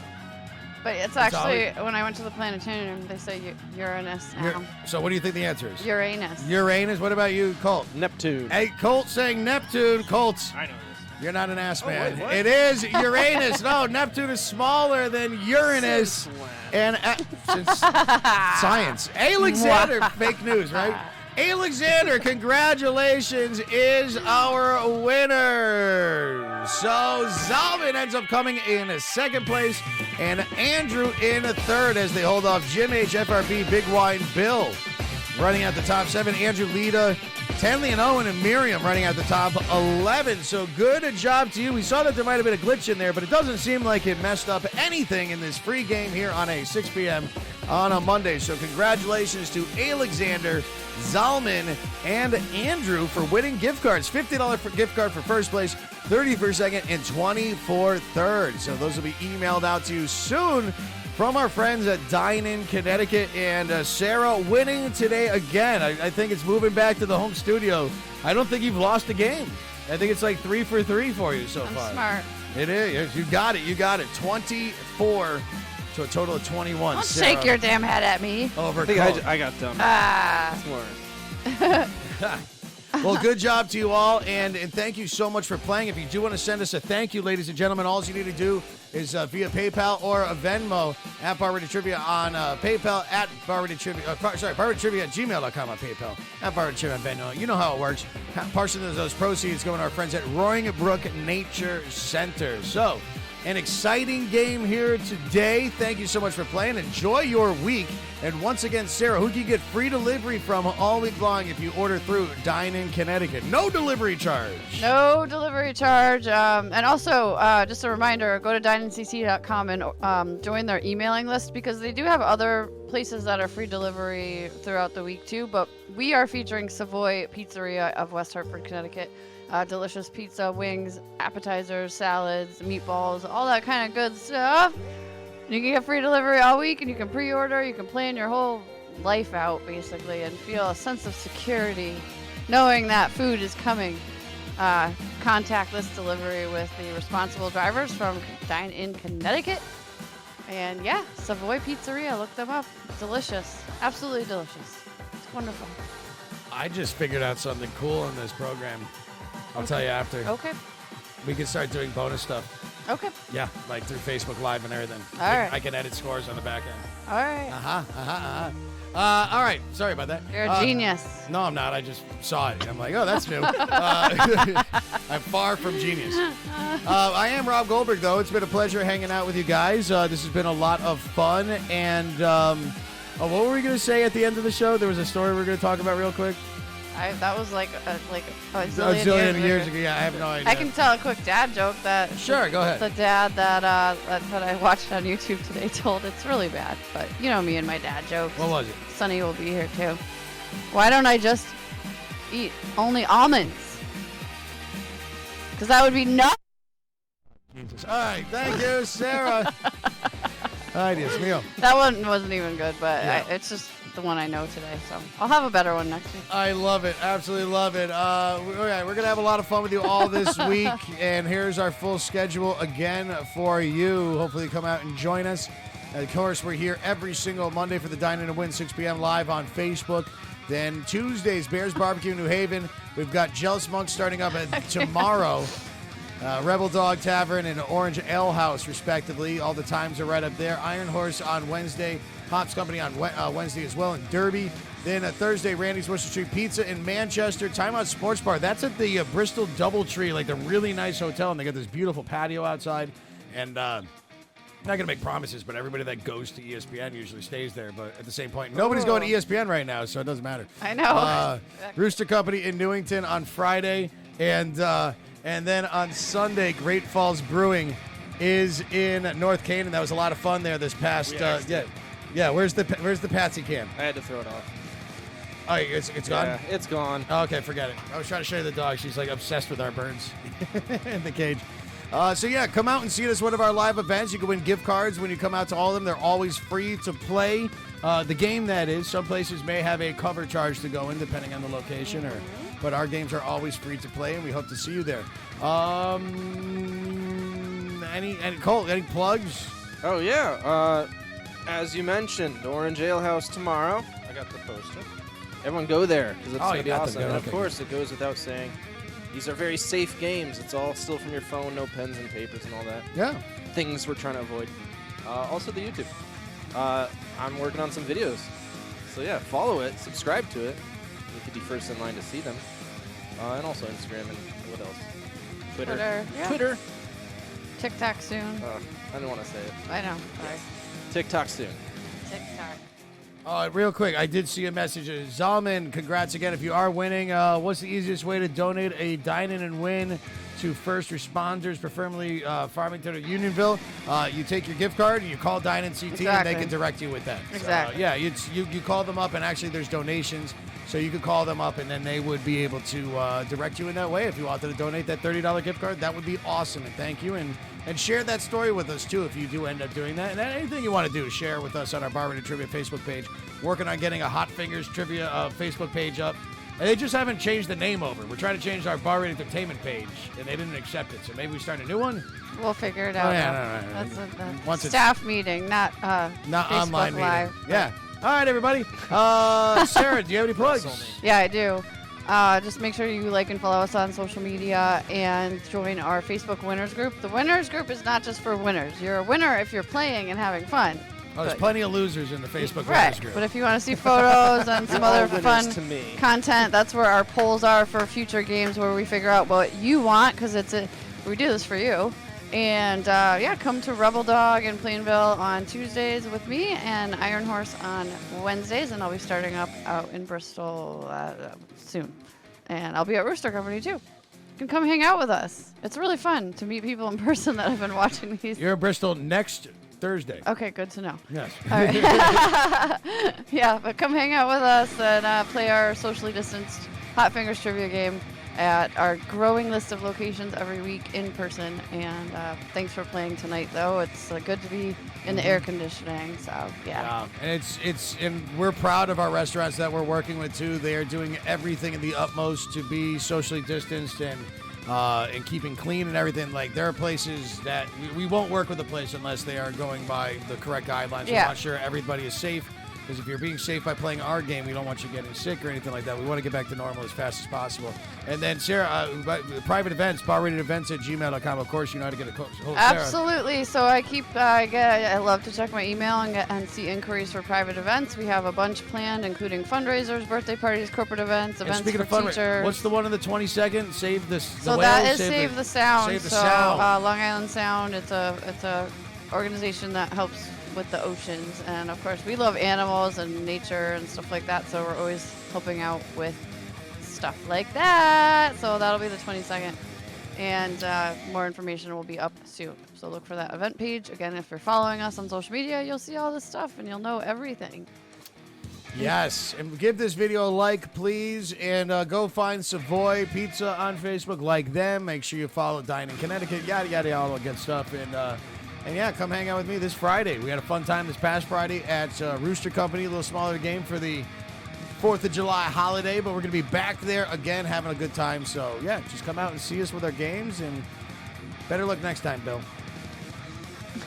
But it's actually, when I went to the planetarium, they say Uranus now. So what do you think the answer is? Uranus. Uranus. What about you, Colt? Neptune. Hey, Colt saying Neptune. Colt, I know this. you're not an ass man. wait, what? It is Uranus. No, Neptune is smaller than Uranus. Since when? And since science. Alexander, fake news, right? Alexander, congratulations, is our winner. So Zalman ends up coming in second place, and Andrew in third as they hold off Jim H, FRB, Big Wine, Bill running out the top 7. Andrew, Lita, Tenley, and Owen, and Miriam running out the top 11. So good job to you. We saw that there might have been a glitch in there, but it doesn't seem like it messed up anything in this free game here on a 6 p.m. on a Monday. So congratulations to Alexander, Zalman, and Andrew for winning gift cards. $50 gift card for first place, $30 for second, and $20 for third. So those will be emailed out to you soon from our friends at Dine-In, Connecticut. And Sarah winning today again. I think it's moving back to the home studio. I don't think you've lost a game. I think it's like 3 for 3 for you so far. I'm smart. It is. You got it. 24 to a total of 21. Don't Sarah, shake your damn head at me. over I think Colt. I got dumb. Ah. That's worse. Well, good job to you all, and thank you so much for playing. If you do want to send us a thank you, ladies and gentlemen, all you need to do is via PayPal or a Venmo at Barrated Trivia on PayPal at Barrated Trivia. Barrated Trivia at gmail.com on PayPal at Barrated Trivia on Venmo. You know how it works. Portion of those proceeds go to our friends at Roaring Brook Nature Center. So, an exciting game here today. Thank you so much for playing. Enjoy your week. And once again, Sarah, who can you get free delivery from all week long if you order through Dine-In Connecticut? No delivery charge. No delivery charge. And also, just a reminder, go to dineincc.com and join their emailing list because they do have other places that are free delivery throughout the week too. But we are featuring Savoy Pizzeria of West Hartford, Connecticut. Delicious pizza, wings, appetizers, salads, meatballs, all that kind of good stuff. You can get free delivery all week, and you can pre-order. You can plan your whole life out, basically, and feel a sense of security knowing that food is coming. Contactless delivery with the responsible drivers from Dine-In Connecticut. And yeah, Savoy Pizzeria, look them up. Delicious. Absolutely delicious. It's wonderful. I just figured out something cool in this program. I'll tell you after. Okay. We can start doing bonus stuff. Okay. Yeah, like through Facebook Live and everything. All right. I can edit scores on the back end. All right. All right. Sorry about that. You're a genius. No, I'm not. I just saw it. I'm like, oh, that's new. I'm far from genius. I am Rob Goldberg, though. It's been a pleasure hanging out with you guys. This has been a lot of fun. And what were we going to say at the end of the show? There was a story we were going to talk about real quick. That was like a A zillion years ago. Yeah, I have no idea. I can tell a quick dad joke that. Sure, go ahead. The dad that I watched on YouTube today told. It's really bad, but you know me and my dad jokes. What was it? Sonny will be here too. Why don't I just eat only almonds? Because that would be nuts. Jesus. All right, thank you, Sarah. Ay, Dios mío. That one wasn't even good, but Yeah. it's just the one I know today. So I'll have a better one next week. I love it. Absolutely love it. All right, we're going to have a lot of fun with you all this week. And here's our full schedule again for you. Hopefully you come out and join us. Of course, we're here every single Monday for the Dine-In and Win, 6 p.m. live on Facebook. Then Tuesdays, Bears Barbecue in New Haven. We've got Jealous Monk starting up tomorrow. Rebel Dog Tavern and Orange Ale House, respectively. All the times are right up there. Iron Horse on Wednesday. Hops Company on Wednesday as well in Derby. Then Thursday, Randy's Worcester Street Pizza in Manchester. Time Out Sports Bar. That's at the Bristol Doubletree, like the really nice hotel. And they got this beautiful patio outside. And I'm not going to make promises, but everybody that goes to ESPN usually stays there. But at the same point, nobody's going to ESPN right now, so it doesn't matter. I know. Rooster Company in Newington on Friday. And then on Sunday, Great Falls Brewing is in North Canaan. That was a lot of fun there this past. Yeah. Where's the Patsy can? I had to throw it off. Oh, it's gone. Yeah, it's gone. Oh, okay, forget it. I was trying to show you the dog. She's like obsessed with our birds in the cage. So yeah, come out and see us at one of our live events. You can win gift cards when you come out to all of them. They're always free to play. The game, that is. Some places may have a cover charge to go in, depending on the location, but our games are always free to play, and we hope to see you there. Cole, any plugs? Oh, yeah. As you mentioned, Orange Ale House tomorrow. I got the poster. Everyone go there, because it's going to be awesome. And, of course, it goes without saying, these are very safe games. It's all still from your phone, no pens and papers and all that. Yeah. Things we're trying to avoid. Also, the YouTube. I'm working on some videos. So, yeah, follow it, subscribe to it. You could be first in line to see them. And also Instagram and what else? Twitter. Yeah. Twitter. TikTok soon. I didn't want to say it. I know. Sorry. TikTok soon. TikTok. Real quick, I did see a message. Zalman, congrats again. If you are winning, what's the easiest way to donate a Dine-In and Win to first responders, preferably Farmington or Unionville? You take your gift card and you call Dine-In CT, and they can direct you with that. Exactly. So, yeah, you call them up, and actually there's donations. So you could call them up, and then they would be able to direct you in that way. If you wanted to donate that $30 gift card, that would be awesome. And thank you. And share that story with us, too, if you do end up doing that. And anything you want to do, share with us on our Bar Rated Trivia Facebook page. Working on getting a Hot Fingers Trivia Facebook page up. And they just haven't changed the name over. We're trying to change our Bar Rated Entertainment page, and they didn't accept it. So maybe we start a new one? We'll figure it out. No. That's a Once it's staff meeting, not Facebook online Live. meeting. Yeah. All right, everybody. Sarah, do you have any plugs? Yeah, I do. Just make sure you like and follow us on social media and join our Facebook winners group. The winners group is not just for winners. You're a winner if you're playing and having fun. There's plenty of losers in the Facebook right. winners group. But if you want to see photos and some other fun to me. content, that's where our polls are for future games, where we figure out what you want, because we do this for you. And come to Rebel Dog in Plainville on Tuesdays with me, and Iron Horse on Wednesdays, and I'll be starting up out in Bristol soon. And I'll be at Rooster Company too. You can come hang out with us. It's really fun to meet people in person that have been watching these. You're in Bristol next Thursday. Okay, good to know. Yes. All right. Yeah, but come hang out with us and play our socially distanced Hot Fingers trivia game at our growing list of locations every week in person. And thanks for playing tonight, though. It's good to be in the air conditioning. So yeah. And we're proud of our restaurants that we're working with too. They are doing everything in the utmost to be socially distanced and keeping clean and everything. Like, there are places that we won't work with a place unless they are going by the correct guidelines. Yeah. We're not sure everybody is safe. Because if you're being safe by playing our game, we don't want you getting sick or anything like that. We want to get back to normal as fast as possible. And then, Sarah, private events, barratedevents@gmail.com. Of course, you know how to get a hold of Sarah. Absolutely. So I love to check my email and see inquiries for private events. We have a bunch planned, including fundraisers, birthday parties, corporate events, And events speaking for of fundraisers, teachers. what's the one on the 22nd? Save the So whales, that is Save the Sound. Save the so Sound. Long Island Sound. It's a organization that helps with the oceans, and of course we love animals and nature and stuff like that, so we're always helping out with stuff like that. So that'll be the 22nd, and more information will be up soon, so look for that event page. Again, if you're following us on social media, you'll see all this stuff and you'll know everything. Yes, and give this video a like, please, and go find Savoy Pizza on Facebook. Like them. Make sure you follow Dine-In Connecticut. Yada yada, all that good stuff. And yeah, come hang out with me this Friday. We had a fun time this past Friday at Rooster Company, a little smaller game for the 4th of July holiday, but we're going to be back there again having a good time. So, yeah, just come out and see us with our games, and better luck next time, Bill.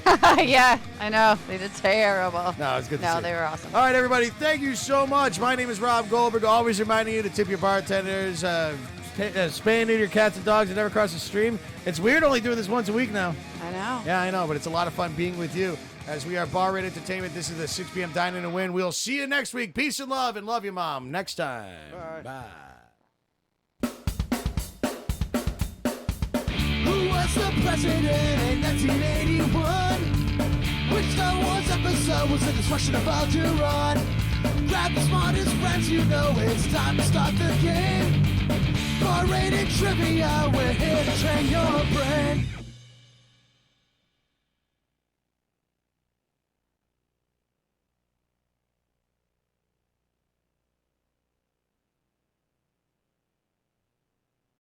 Yeah, I know. They did terrible. No, it's good to see. No, they were awesome. All right, everybody, thank you so much. My name is Rob Goldberg, always reminding you to tip your bartenders, spay and neuter your cats and dogs, and never cross the stream. It's weird only doing this once a week now. I know. Yeah, I know, but it's a lot of fun being with you. As we are Bar Rate Entertainment, this is the 6 p.m. Dine-In and Win. We'll see you next week. Peace and love, and love you, Mom. Next time. Bye. Who was the president in 1981? Which Star Wars episode was the destruction of Alderaan? Grab the smartest friends, you know it's time to start the game. Bar-rated trivia, we're here